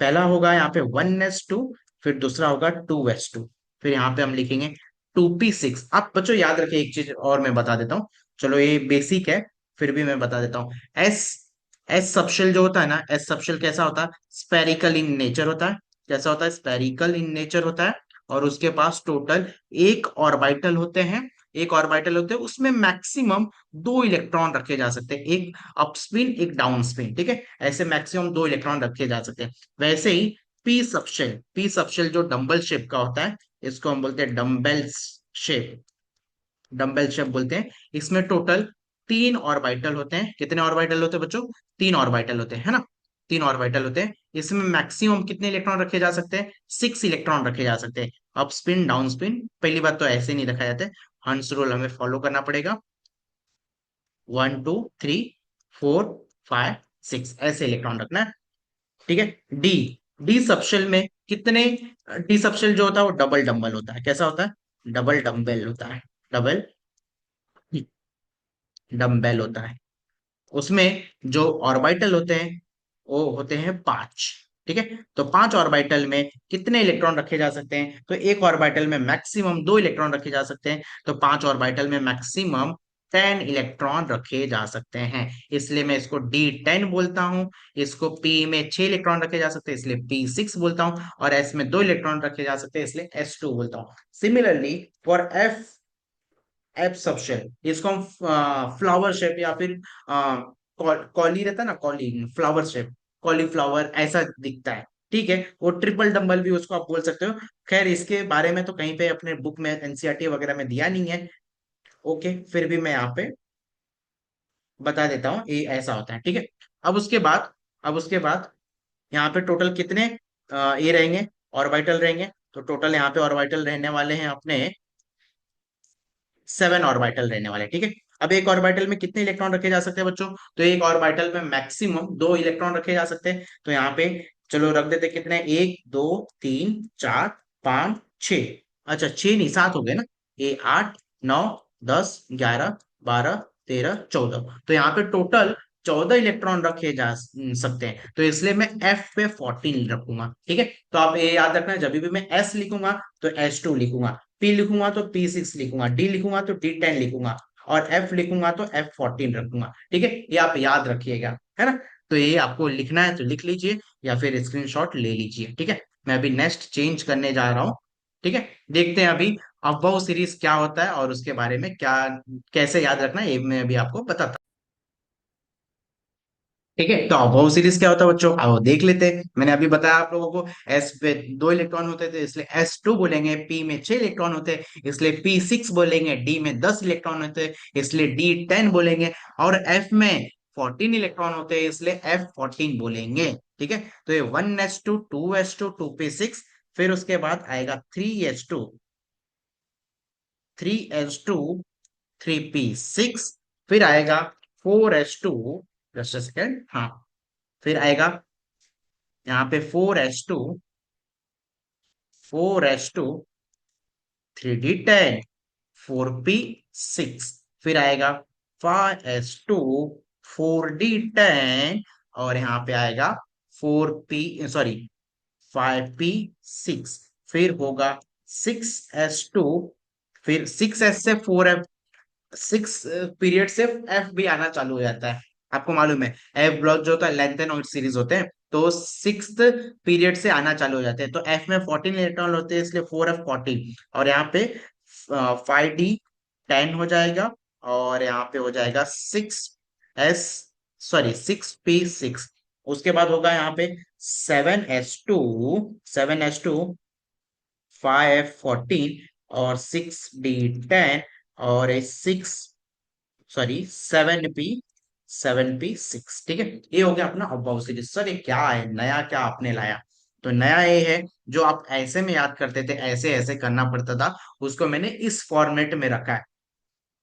पहला होगा यहाँ पे 1s2, फिर दूसरा होगा 2s2, फिर यहाँ पे हम लिखेंगे 2p6। आप बच्चों याद रखिए, एक चीज और मैं बता देता हूँ, चलो ये बेसिक है, फिर भी मैं बता देता हूँ। एस एस सबशेल जो होता है ना, एस सबशेल कैसा होता है? स्पेरिकल इन नेचर होता है। कैसा होता है? स्पेरिकल इन नेचर होता है। और उसके पास टोटल एक ऑर्बिटल होते हैं। एक ऑर्बिटल होते हैं, उसमें मैक्सिमम 2 इलेक्ट्रॉन रखे जा सकते हैं, एक अप स्पिन एक डाउन स्पिन। ठीक है, ऐसे मैक्सिमम 2 इलेक्ट्रॉन रखे जा सकते हैं। वैसे ही पी सबशेल जो डंबल शेप का होता है, इसको हम बोलते हैं शेप डंबल शेप बोलते हैं। इसमें टोटल 3 ऑर्बिटल होते हैं। कितने ऑर्बिटल होते हैं बच्चों? 3 ऑर्बिटल होते हैं, है ना? 3 ऑर्बिटल होते हैं। इसमें मैक्सिमम कितने इलेक्ट्रॉन रखे जा सकते हैं? 6 इलेक्ट्रॉन रखे जा सकते हैं। अप स्पिन डाउन स्पिन पहली बात तो ऐसे नहीं रखा जाता है, हंस रूल हमें फॉलो करना पड़ेगा। 1 2 3 4 5 6 ऐसे इलेक्ट्रॉन रखना है। ठीक है। डी डी सबशेल में कितने? डी सबशेल जो होता है वो डबल डंबल होता है। कैसा होता है? डबल डंबल होता है। डबल डंबल होता है। उसमें जो ऑर्बिटल होते हैं वो होते हैं 5। ठीक है, तो 5 ऑर्बिटल में कितने इलेक्ट्रॉन रखे जा सकते हैं? तो एक ऑर्बिटल में मैक्सिमम 2 इलेक्ट्रॉन रखे जा सकते हैं, तो 5 ऑर्बिटल में मैक्सिमम 10 इलेक्ट्रॉन रखे जा सकते हैं। इसलिए मैं इसको D10 बोलता हूं। इसको पी में 6 इलेक्ट्रॉन रखे जा सकते हैं, इसलिए P6 बोलता हूं। और एस में 2 इलेक्ट्रॉन रखे जा सकते हैं, इसलिए S2 बोलता हूं। Similarly for F app subshell, इसको हम फ्लावर शेप या फिर कॉली रहता है ना, कॉली फ्लावर शेप, कॉलीफ्लावर ऐसा दिखता है। ठीक है, वो ट्रिपल डंबल भी उसको आप बोल सकते हो। खैर इसके बारे में तो कहीं पे अपने बुक में एनसीईआरटी वगैरह में दिया नहीं है। ओके, फिर भी मैं यहाँ पे बता देता हूँ, ये ऐसा होता है। ठीक है, अब उसके बाद यहाँ पे टोटल कितने ये रहेंगे? ऑर्बिटल रहेंगे। तो टोटल यहाँ पे ऑर्बिटल रहने वाले हैं अपने 7 ऑर्बिटल रहने वाले। ठीक है, अब एक ऑर्बिटल में कितने इलेक्ट्रॉन रखे जा सकते हैं बच्चों? तो एक ऑर्बिटल में मैक्सिमम 2 इलेक्ट्रॉन रखे जा सकते हैं। तो यहाँ पे चलो रख देते, कितने? 1 2 3 4 5 6। अच्छा, 6 नहीं 7 हो गए ना। ये 8 9 10 11 12 13 14, तो यहाँ पे टोटल 14 इलेक्ट्रॉन रखे जा सकते हैं। तो इसलिए मैं एफ पे 14 रखूंगा। ठीक है, तो आप ये याद रखना, जब भी मैं एस लिखूंगा तो S2 लिखूंगा, पी लिखूंगा तो P6 लिखूंगा, डी लिखूंगा तो D10 लिखूंगा, और एफ लिखूंगा तो F14 रखूंगा। ठीक है, ये आप याद रखिएगा, है ना? तो ये आपको लिखना है तो लिख लीजिए, या फिर स्क्रीनशॉट ले लीजिए। ठीक है, मैं अभी नेक्स्ट चेंज करने जा रहा हूँ। ठीक है, देखते हैं अभी अबव सीरीज क्या होता है और उसके बारे में क्या कैसे याद रखना है, ये मैं अभी आपको बताता हूँ। ठीक है, तो अबव सीरीज क्या होता है बच्चों, आओ देख लेते हैं। मैंने अभी बताया आप लोगों को, एस पे 2 इलेक्ट्रॉन होते थे इसलिए S2 बोलेंगे, पी में 6 इलेक्ट्रॉन होते हैं इसलिए P6 बोलेंगे, डी में 10 इलेक्ट्रॉन होते हैं इसलिए D10 बोलेंगे, और एफ में 14 इलेक्ट्रॉन होते हैं इसलिए F14 बोलेंगे। ठीक है, तो ये 1s2 2s2 2p6, फिर उसके बाद आएगा 3s2 3s2 3p6, फिर आएगा 4s2, जस्ट अ सेकेंड, हाँ, फिर आएगा यहाँ पे 4s2 3d10 4p6, फिर आएगा 5s2 4d10, और यहाँ पे आएगा 5p6, फिर होगा 6s2, फिर 6s से 4f, 6 पीरियड से एफ भी आना चालू हो जाता है। आपको मालूम है एफ ब्लॉक जो होता है लेंथेनॉइड सीरीज होते हैं, तो सिक्स्थ पीरियड से आना चालू हो जाते हैं। तो एफ में 14 इलेक्ट्रॉन होते हैं, इसलिए 4f14। और यहाँ पे 5d10 हो जाएगा, और यहाँ पे हो जाएगा 6s, सॉरी 6p6। उसके बाद होगा यहाँ पे 7s2, 5f14 और 6d10 और 7p6। ठीक है, ये हो गया अपना अबव सीरीज। सर ये क्या है, नया क्या आपने लाया? तो नया ये है, जो आप ऐसे में याद करते थे, ऐसे ऐसे करना पड़ता था, उसको मैंने इस फॉर्मेट में रखा है।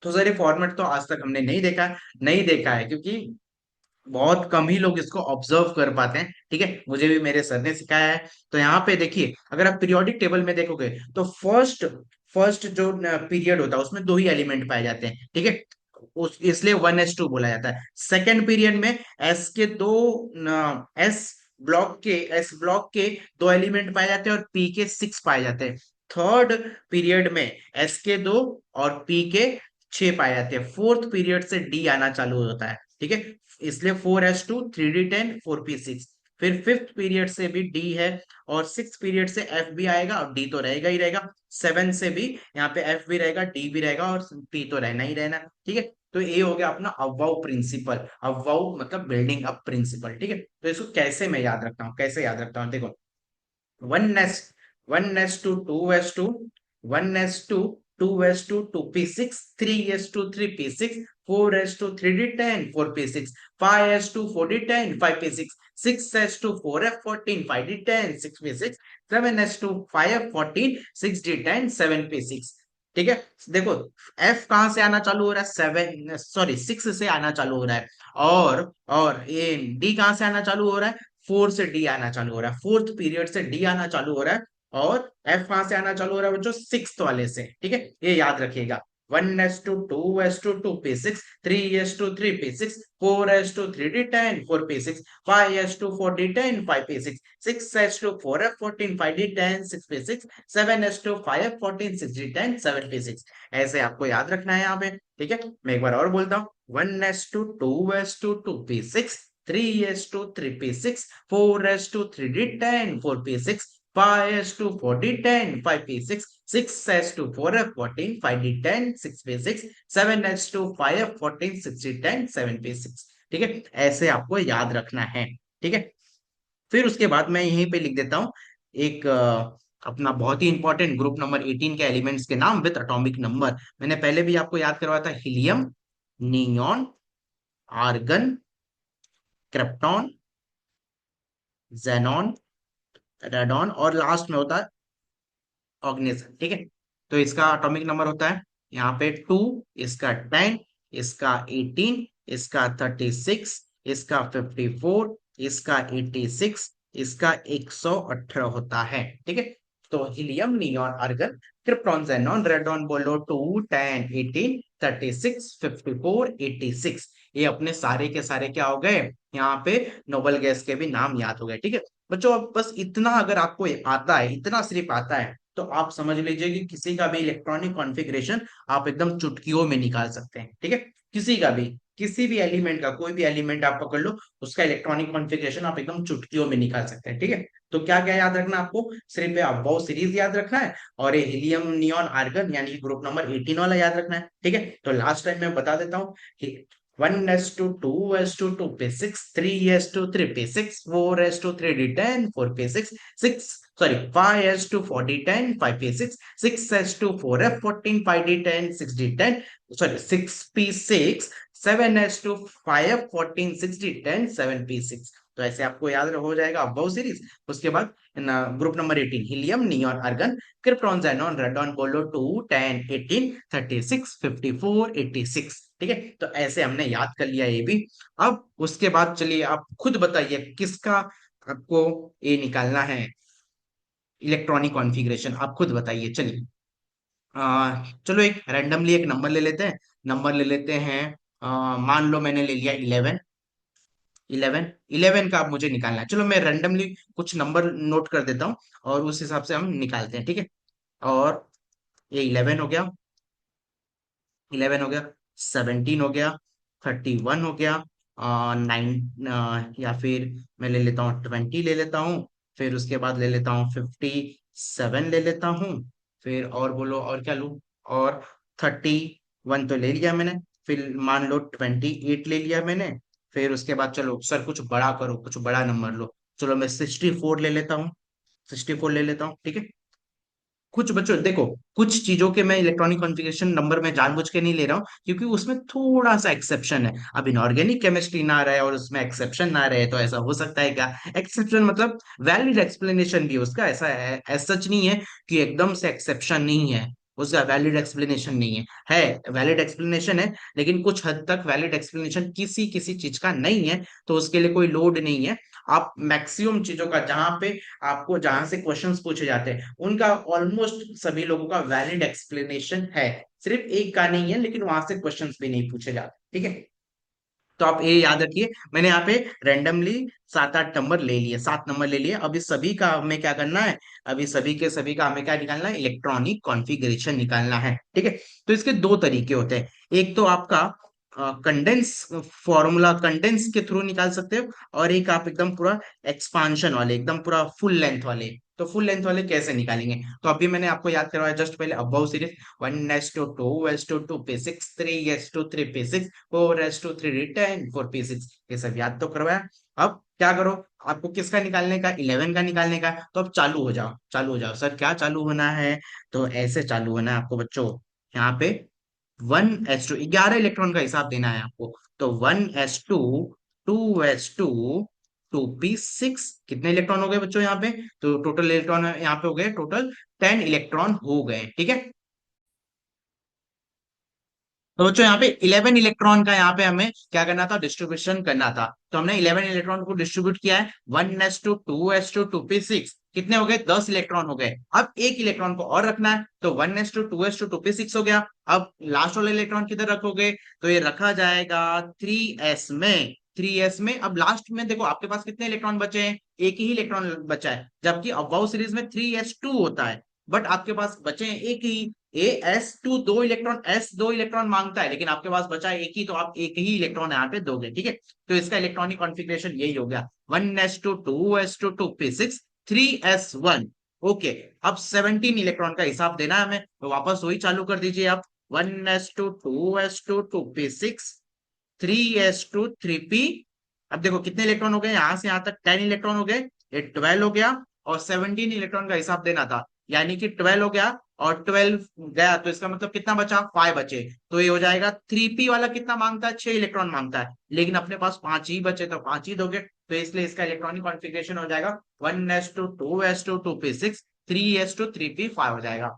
तो सर ये फॉर्मेट तो आज तक हमने नहीं देखा है, क्योंकि बहुत कम ही लोग इसको ऑब्जर्व कर पाते हैं। ठीक है, मुझे भी मेरे सर ने सिखाया है। तो यहाँ पे देखिए, अगर आप पीरियोडिक टेबल में देखोगे तो फर्स्ट फर्स्ट जो पीरियड होता है उसमें दो ही एलिमेंट पाए जाते हैं। ठीक है, उस इसलिए 1s2 बोला जाता है। सेकेंड पीरियड में एस के दो एस एस ब्लॉक के दो एलिमेंट पाए जाते हैं और पी के 6 पाए जाते हैं। थर्ड पीरियड में एस के दो और पी के 6 पाए जाते हैं। फोर्थ पीरियड से डी आना चालू होता है। ठीक है, इसलिए 4s2 3d10 4p6। फिर फिफ्थ पीरियड से भी डी है, और सिक्स पीरियड से एफ भी आएगा, और डी तो रहेगा ही रहेगा। सेवन से भी यहाँ पे एफ भी रहेगा, डी भी रहेगा, और पी तो रहना ही रहना। ठीक है, तो ये हो गया अपना अबव प्रिंसिपल। अबव मतलब बिल्डिंग अप प्रिंसिपल। ठीक है, तो इसको कैसे मैं याद रखता हूँ, कैसे याद रखता हूँ, देखो। 1s 2s 2 1s 2 2s 2 2p6 3s 2 3p6 4s 2 3d10 4p6 5s 2 4d10 5p6 6s 2 4f14 5d10 6p6 7s 2 5f14 6d10 7p6। ठीक है, देखो एफ कहां से आना चालू हो रहा है, 6 से आना चालू हो रहा है। और ये डी कहां से आना चालू हो रहा है, 4 से डी आना चालू हो रहा है। फोर्थ पीरियड से डी आना चालू हो रहा है। और एफ कहां से आना चालू हो रहा है बच्चों, सिक्स वाले से। ठीक है, ये याद रखिएगा। 1s2 2s2 2p6 3s2 3p6 4s2 3d10 4p6 5s2 4d10 5p6 6s2 4f14 5d10 6p6 7s2 5f14 6d10 7p6। ऐसे आपको याद रखना है यहाँ पे। ठीक है, मैं एक बार और बोलता हूँ। 1s2 2s2 2p6 3s2 3p6 4s2 3d10 4p6 5s2 4d10 5p6 6s2 4f14 5d10 6p6 7s2 5f14 6d10 7p6। ठीक है, ऐसे आपको याद रखना है। ठीक है, फिर उसके बाद मैं यहीं पे लिख देता हूँ एक अपना बहुत ही इंपॉर्टेंट ग्रुप नंबर 18 के एलिमेंट्स के नाम विद एटॉमिक नंबर। मैंने पहले भी आपको याद करवाया था, helium, neon, argon, krypton, xenon, radon, और लास्ट में होता है ऑग्निस। ठीक है, तो इसका एटॉमिक नंबर होता है यहाँ पे 2, इसका 10, इसका 18, इसका 36, इसका 54, इसका 86, इसका 118 होता है। ठीक है, तो helium, neon, argon, krypton, xenon, radon बोलो, 2 10 18 36 54 86। ये अपने सारे के सारे क्या हो गए, यहाँ पे नोबल गैस के भी नाम याद हो गए। ठीक है बच्चों, अब बस इतना अगर आपको आता है, इतना सिर्फ आता है, तो आप समझ लीजिए कि किसी का भी इलेक्ट्रॉनिक कॉन्फ़िगरेशन आप एकदम चुटकियों में निकाल सकते हैं। ठीक है, किसी का भी, किसी भी एलिमेंट का, कोई भी एलिमेंट आप पकड़ लो, उसका इलेक्ट्रॉनिक कॉन्फ़िगरेशन आप एकदम चुटकियों में निकाल सकते हैं। ठीक है, तो क्या क्या याद रखना है आपको, सिर्फ अबव सीरीज याद रखना है, और ये हीलियम, नियॉन, आर्गन यानी कि ग्रुप नंबर 18 वाला याद रखना है। ठीक है, तो लास्ट टाइम मैं बता देता हूँ कि 1s2 2s2 2p6 3s2 3p6 4s2 3d10 4p6 6 sorry 5s2 4d10 5p6 6s2 4f14 5d10 6d10 sorry 6p6 7s2 5f14 6d10 7p6। तो ऐसे आपको याद हो जाएगा अबव सीरीज। उसके बाद group number 18, helium, neon, argon, krypton, xenon, radon बोलो, 2 10 18 36 54 86। ठीक है, तो ऐसे हमने याद कर लिया ये भी। अब उसके बाद चलिए आप खुद बताइए किसका आपको ये निकालना है, इलेक्ट्रॉनिक कॉन्फ़िगरेशन आप खुद बताइए। चलिए चलो एक रैंडमली एक नंबर ले लेते हैं। नंबर ले लेते हैं, मान लो मैंने ले लिया 11। 11 का आप मुझे निकालना है। चलो मैं रैंडमली कुछ नंबर नोट कर देता हूँ, और उस हिसाब से हम निकालते हैं। ठीक है, और ये 11 हो गया, 11 हो गया, 17 हो गया, 31 हो गया, 9 या फिर मैं ले लेता हूँ 20 ले लेता हूँ। फिर उसके बाद ले लेता हूँ 57 ले लेता हूँ। फिर और बोलो और क्या लूँ। और 31 तो ले लिया मैंने। फिर मान लो 28 ले लिया मैंने। फिर उसके बाद चलो सर कुछ बड़ा करो, कुछ बड़ा नंबर लो। चलो मैं 64 ले लेता हूँ। 64 ले लेता हूँ, ठीक है। कुछ बच्चों देखो, कुछ चीजों के मैं इलेक्ट्रॉनिक कॉन्फ़िगरेशन नंबर में जानबूझ के नहीं ले रहा हूँ, क्योंकि उसमें थोड़ा सा एक्सेप्शन है। अब इनऑर्गेनिक केमिस्ट्री ना रहे और उसमें एक्सेप्शन ना रहे तो ऐसा हो सकता है क्या? एक्सेप्शन मतलब वैलिड एक्सप्लेनेशन भी है उसका, ऐसा है सच नहीं है कि एकदम से एक्सेप्शन नहीं है। उसका वैलिड एक्सप्लेनेशन नहीं है वैलिड एक्सप्लेनेशन है, लेकिन कुछ हद तक वैलिड एक्सप्लेनेशन किसी किसी चीज का नहीं है, तो उसके लिए कोई लोड नहीं है। आप मैक्सिमम चीजों का जहां पे आपको जहां से क्वेश्चंस पूछे जाते हैं उनका ऑलमोस्ट सभी लोगों का वैलिड एक्सप्लेनेशन है। सिर्फ एक का नहीं है, लेकिन वहां से क्वेश्चंस भी नहीं पूछे जाते, ठीक है। तो आप ये याद रखिए, मैंने यहाँ पे रैंडमली 7 8 नंबर ले लिए, 7 नंबर ले लिए। अब इस सभी का हमें क्या करना है? अभी सभी के सभी का हमें क्या निकालना है? इलेक्ट्रॉनिक कॉन्फ़िगरेशन निकालना है, ठीक है। तो इसके दो तरीके होते हैं। एक तो आपका कंडेंस फॉर्मूला, कंडेंस के थ्रू निकाल सकते हो, और एक आप एकदम पूरा एक्सपांशन वाले, एकदम पूरा फुल लेंथ वाले। तो फुल लेंथ वाले कैसे निकालेंगे? तो अभी मैंने आपको याद करवाया जस्ट पहले, अबव सीरीज 1:2:2:2 3:3:3 4:3 4 ये सब याद तो करवाया। अब क्या करो, आपको किसका निकालने का? 11 का निकालने का। तो अब चालू हो जाओ, चालू हो जाओ। सर क्या चालू होना है? तो ऐसे चालू होना है आपको बच्चों। यहाँ पे 1:2, 11 इलेक्ट्रॉन का हिसाब देना है आपको। तो 1:2, 2:2, 2p6, कितने इलेक्ट्रॉन हो गए बच्चों यहाँ पे? तो टोटल इलेक्ट्रॉन यहाँ पे हो गए, टोटल 10 इलेक्ट्रॉन हो गए, ठीक है। तो बच्चों यहाँ पे 11 इलेक्ट्रॉन का यहाँ पे हमें क्या करना था? डिस्ट्रीब्यूशन करना था। तो हमने 11 इलेक्ट्रॉन को डिस्ट्रीब्यूट किया है। 1:2, 2:2, 2p6, कितने हो गए? 10 इलेक्ट्रॉन हो गए। अब एक इलेक्ट्रॉन को और रखना है, तो 1:2, 2:2 हो गया। अब लास्ट वाला इलेक्ट्रॉन किधर रखोगे? तो ये रखा जाएगा 3s में। 3s में। अब लास्ट में देखो आपके पास कितने इलेक्ट्रॉन बचे हैं? एक ही इलेक्ट्रॉन बचा है, जबकि अबव सीरीज में 3s2 होता है। बट आपके पास बचे हैं एक ही। एस टू दो इलेक्ट्रॉन, एस दो इलेक्ट्रॉन मांगता है, लेकिन आपके पास बचा है एक ही, तो आप एक ही इलेक्ट्रॉन यहाँ पे दोगे, ठीक है। तो इसका इलेक्ट्रॉनिक कॉन्फ़िगरेशन यही हो गया, 1:2, 2:2, 2p6, 3s1। ओके। अब 17 इलेक्ट्रॉन का हिसाब देना है हमें, तो वापस वही चालू कर दीजिए आप। 1:2, 2:2, 2p6, 3s2, 3p। अब देखो कितने इलेक्ट्रॉन हो गए यहां से यहां तक? 10 इलेक्ट्रॉन हो गए। ये 12 हो गया। और 17 इलेक्ट्रॉन का हिसाब देना था, यानी कि 12 हो गया और 12 गया, तो इसका मतलब कितना बचा? 5 बचे। तो ये हो जाएगा 3p वाला कितना मांगता है? 6 इलेक्ट्रॉन मांगता है, लेकिन अपने पास 5 ही बचे, तो 5 ही दोगे। तो इसलिए इसका इलेक्ट्रॉनिक कॉन्फ़िगरेशन हो जाएगा 1:2, 2:2, 2p6, 3:3p5 हो जाएगा।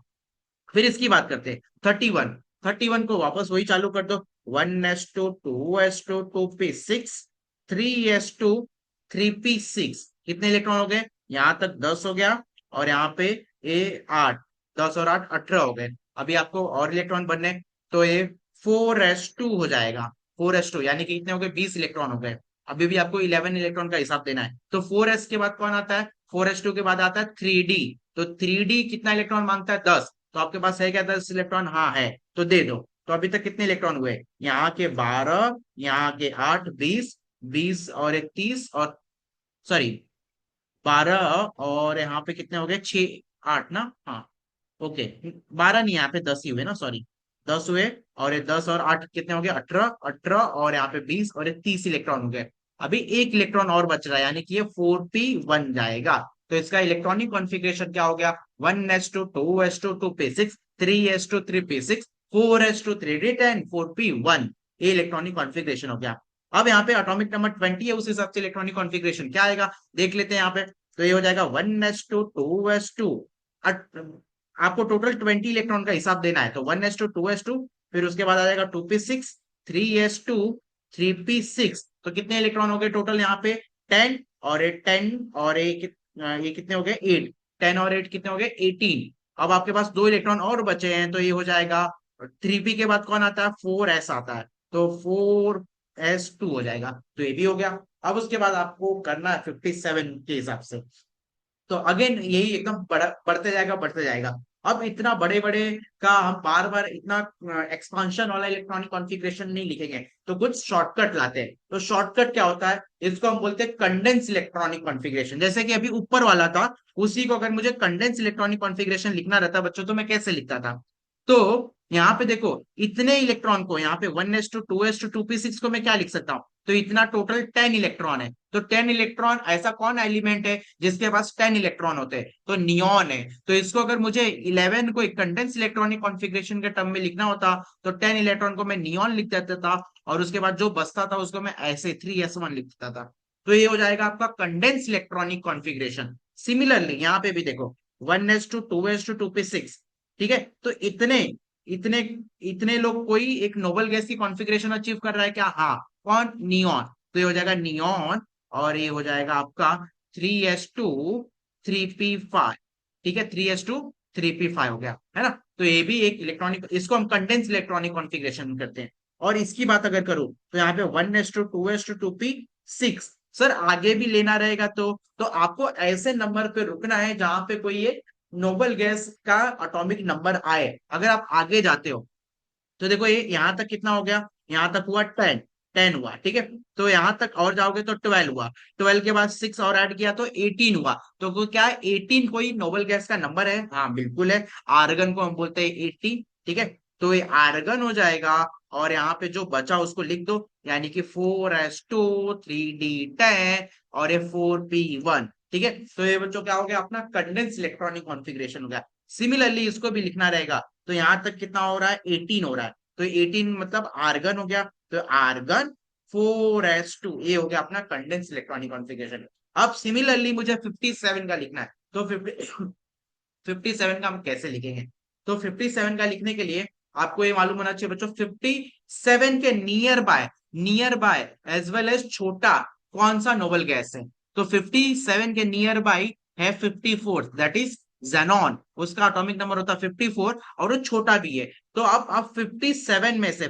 फिर इसकी बात करते हैं 31। 31 को वापस वही चालू कर दो। 1:2, 2:2, 2p6, 3:3p6, कितने इलेक्ट्रॉन हो गए? यहां तक 10 हो गया। और यहाँ पे ए 8, 10 और 8 18 हो गए। अभी आपको और इलेक्ट्रॉन बनने, तो ये 4s2 हो जाएगा। 4s2 यानी कि कितने हो गए? 20 इलेक्ट्रॉन हो गए। अभी भी आपको 11 इलेक्ट्रॉन का हिसाब देना है। तो 4s के बाद कौन आता है? 4s2 के बाद आता है 3d। तो 3d कितना इलेक्ट्रॉन मांगता है? 10। तो आपके पास है क्या 10 इलेक्ट्रॉन? हाँ है, तो दे दो। तो अभी तक कितने इलेक्ट्रॉन हुए? यहाँ के 12, यहाँ के 8, 20। 20 और एक 30, और सॉरी 12, और यहाँ पे कितने हो गए? 6 8 ना, हाँ। ओके। 12 नहीं, यहाँ पे 10 ही हुए ना, सॉरी। 10 हुए। और ये 10 और 8 कितने हो गए? 18। 18 और यहाँ पे 20 और ये 30 इलेक्ट्रॉन हो गए। अभी एक इलेक्ट्रॉन और बच रहा है, यानी कि ये 4p बन जाएगा। तो इसका इलेक्ट्रॉनिक कॉन्फ़िगरेशन क्या हो गया? 1:2, 2:2, 2p6, 3:3p6, 4:3d10, 4p1। ये इलेक्ट्रॉनिक कॉन्फ़िगरेशन हो गया। अब यहाँ पे एटॉमिक नंबर 20 है, उस हिसाब से इलेक्ट्रॉनिक कॉन्फ़िगरेशन क्या आएगा देख लेते हैं यहाँ पे। तो ये हो जाएगा 1:2, 2:2, आपको टोटल 20 इलेक्ट्रॉन का हिसाब देना है, तो 1:2, 2:2, फिर उसके बाद आ जाएगा 2p6, 3s2, 3p6। तो कितने इलेक्ट्रॉन हो गए टोटल यहाँ पे? 10। और ये 10 और ये कितने हो गए? 8। 10 और 8 कितने हो गए? 18। अब आपके पास दो इलेक्ट्रॉन और बचे हैं, तो ये हो जाएगा 3p के बाद कौन आता है? 4s आता है। तो 4s2 हो जाएगा। तो ये भी हो गया। अब उसके बाद आपको करना है 57 के हिसाब से। तो अगेन यही एकदम बढ़ते जाएगा, बढ़ते जाएगा। अब इतना बड़े बड़े का हम बार बार इतना एक्सपांशन वाला इलेक्ट्रॉनिक कॉन्फ़िगरेशन नहीं लिखेंगे, तो कुछ शॉर्टकट लाते हैं। तो शॉर्टकट क्या होता है, इसको हम बोलते हैं कंडेंस इलेक्ट्रॉनिक कॉन्फ़िगरेशन। जैसे कि अभी ऊपर वाला था, उसी को अगर मुझे कंडेंस इलेक्ट्रॉनिक कॉन्फ़िगरेशन लिखना रहता बच्चों, तो मैं कैसे लिखता था? तो यहाँ पे देखो, इतने इलेक्ट्रॉन को यहाँ पे 1s2 2s2 2p6 को मैं क्या लिख सकता हूँ? तो इतना टोटल 10 इलेक्ट्रॉन है। तो 10 इलेक्ट्रॉन, ऐसा कौन एलिमेंट है जिसके पास 10 इलेक्ट्रॉन होते हैं? तो नियॉन है। तो इसको अगर मुझे 11 को एक कंडेंस इलेक्ट्रॉनिक कॉन्फ़िगरेशन के टर्म में लिखना होता, तो 10 इलेक्ट्रॉन को मैं नियॉन लिख देता था, और उसके बाद जो बचता था उसको मैं ऐसे 3s1 लिख देता था। तो ये हो जाएगा आपका कंडेंस इलेक्ट्रॉनिक कॉन्फ़िगरेशन। सिमिलरली यहाँ पे भी देखो, 1s2 2s2 2p6, ठीक है? तो इतने इतने इतने लोग, कोई एक नोबल गैस की कॉन्फ़िगरेशन अचीव कर रहा है क्या? हाँ। कौन? नियॉन। तो ये हो जाएगा नियॉन, और ये हो जाएगा आपका 3s2 3p5। ठीक है, 3s2 3p5 हो गया, है ना? तो ये भी एक इलेक्ट्रॉनिक, इसको हम कंडेंस इलेक्ट्रॉनिक कॉन्फ़िगरेशन करते हैं। और इसकी बात अगर करूं, तो यहाँ पे 1s2 2s2 2p6, सर आगे भी लेना रहेगा तो आपको ऐसे नंबर पे रुकना है जहां पे कोई एक नोबल गैस का एटॉमिक नंबर आए। अगर आप आगे जाते हो, तो देखो ये यहां तक कितना हो गया? यहां तक हुआ 10, 10 हुआ, ठीक है? तो यहां तक और जाओगे तो 12 हुआ, 12 के बाद 6 और ऐड किया तो 18 हुआ। तो क्या है, 18 कोई नोबल गैस का नंबर है? हाँ बिल्कुल है। आर्गन को हम बोलते हैं 18, ठीक है? तो ये आर्गन हो जाएगा, और यहाँ पे जो बचा उसको लिख दो, यानी कि 4s2 3d10 और ये 4p1, ठीक है? तो ये बच्चों क्या हो गया, अपना कंडेंस इलेक्ट्रॉनिक कॉन्फ़िगरेशन हो गया। सिमिलरली इसको भी लिखना रहेगा, तो यहां तक कितना हो रहा है? 18 हो रहा है। तो 18 मतलब आर्गन हो गया, तो आर्गन 4s2, ये हो गया अपना कंडेंस इलेक्ट्रॉनिक कॉन्फ़िगरेशन। अब सिमिलरली मुझे 57 का लिखना है, तो 57 का हम कैसे लिखेंगे? तो 57 का लिखने के लिए आपको ये मालूम होना चाहिए बच्चों, 57 के nearby as well as छोटा कौन सा नोबल गैस है? तो 57 के नियर बाय है 54, दैट इज जेनॉन। उसका एटॉमिक नंबर होता है 54, और वो छोटा भी है। तो अब आप 57 में से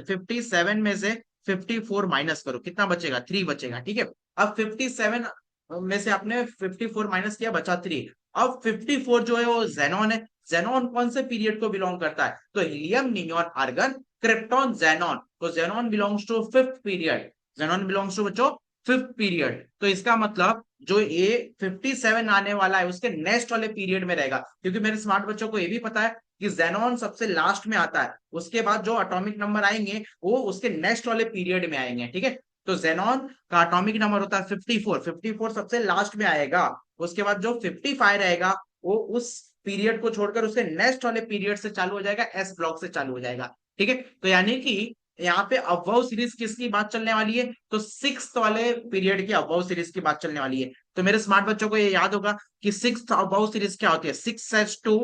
54 माइनस करो, कितना बचेगा? 3 बचेगा, ठीक है? अब 57 में से आपने 54 माइनस किया, बचा 3। अब 54 जो है वो जेनॉन है। जेनॉन कौन से पीरियड को बिलोंग करता है? तो helium, neon, argon, krypton, xenon. तो xenon belongs to fifth period. Xenon belongs to बच्चों फिफ्थ पीरियड। तो इसका मतलब जो ये 57 आने वाला है उसके नेक्स्ट वाले पीरियड में रहेगा, क्योंकि मेरे स्मार्ट बच्चों को ये भी पता है कि जेनॉन सबसे लास्ट में आता है, उसके बाद जो एटॉमिक नंबर आएंगे वो उसके नेक्स्ट वाले पीरियड में आएंगे, ठीक है? तो जेनॉन का एटॉमिक नंबर होता है 54, 54 सबसे लास्ट में आएगा। उसके बाद जो 55 रहेगा वो उस पीरियड को छोड़कर उसके नेक्स्ट वाले पीरियड से चालू हो जाएगा, एस ब्लॉक से चालू हो जाएगा, ठीक है? तो यानी कि यहाँ पे अबव सीरीज किसकी बात चलने वाली है? तो सिक्स वाले पीरियड की अबव सीरीज की बात चलने वाली है। तो मेरे स्मार्ट बच्चों को ये याद होगा कि सिक्स अबव सीरीज क्या होती है? 6s2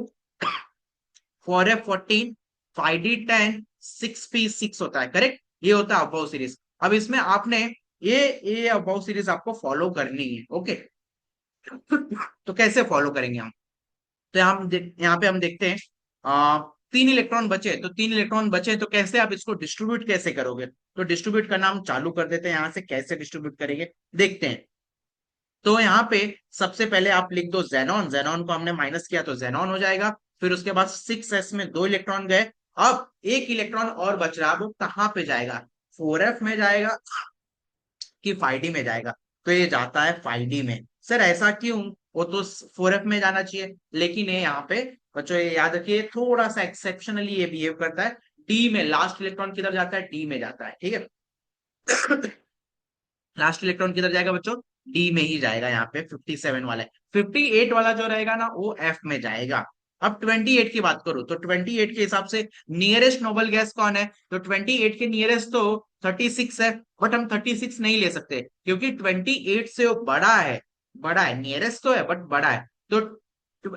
4f14 5d10 6p6 होता है, करेक्ट? ये होता है अबव सीरीज। अब इसमें आपने ये अबव सीरीज आपको फॉलो करनी है, ओके? तो कैसे फॉलो करेंगे हम? तो यहाँ पे हम देखते हैं, 3 इलेक्ट्रॉन बचे, तो 3 इलेक्ट्रॉन बचे तो कैसे आप इसको डिस्ट्रीब्यूट कैसे करोगे? तो डिस्ट्रीब्यूट करना हम चालू कर देते हैं। यहाँ से कैसे डिस्ट्रीब्यूट करेंगे देखते हैं। तो यहाँ पे सबसे पहले आप लिख दो जेनॉन। जेनॉन को हमने माइनस किया तो जेनॉन हो जाएगा। फिर उसके बाद 6s में 2 इलेक्ट्रॉन गए। अब एक इलेक्ट्रॉन और बच रहा है, वो कहाँ पे जाएगा? 4f में जाएगा कि 5d में जाएगा? तो ये जाता है 5d में। सर ऐसा क्यों? वो तो 4f में जाना चाहिए, लेकिन ये यहाँ पे बच्चों ये याद रखिए, थोड़ा सा एक्सेप्शनली ये बिहेव करता है। डी में लास्ट इलेक्ट्रॉन किधर जाता है? डी में जाता है, ठीक है? लास्ट इलेक्ट्रॉन किधर जाएगा बच्चों? डी में ही जाएगा। यहाँ पे 57 वाला है, 58 वाला जो रहेगा ना वो एफ में जाएगा। अब 28 की बात करूं, तो 28 के हिसाब से नियरेस्ट नोबल गैस कौन है? तो 28 के नियरेस्ट तो 36 है, बट हम 36 नहीं ले सकते क्योंकि 28 से वो बड़ा है। बड़ा है, नियरेस्ट तो है बट बड़ा है। तो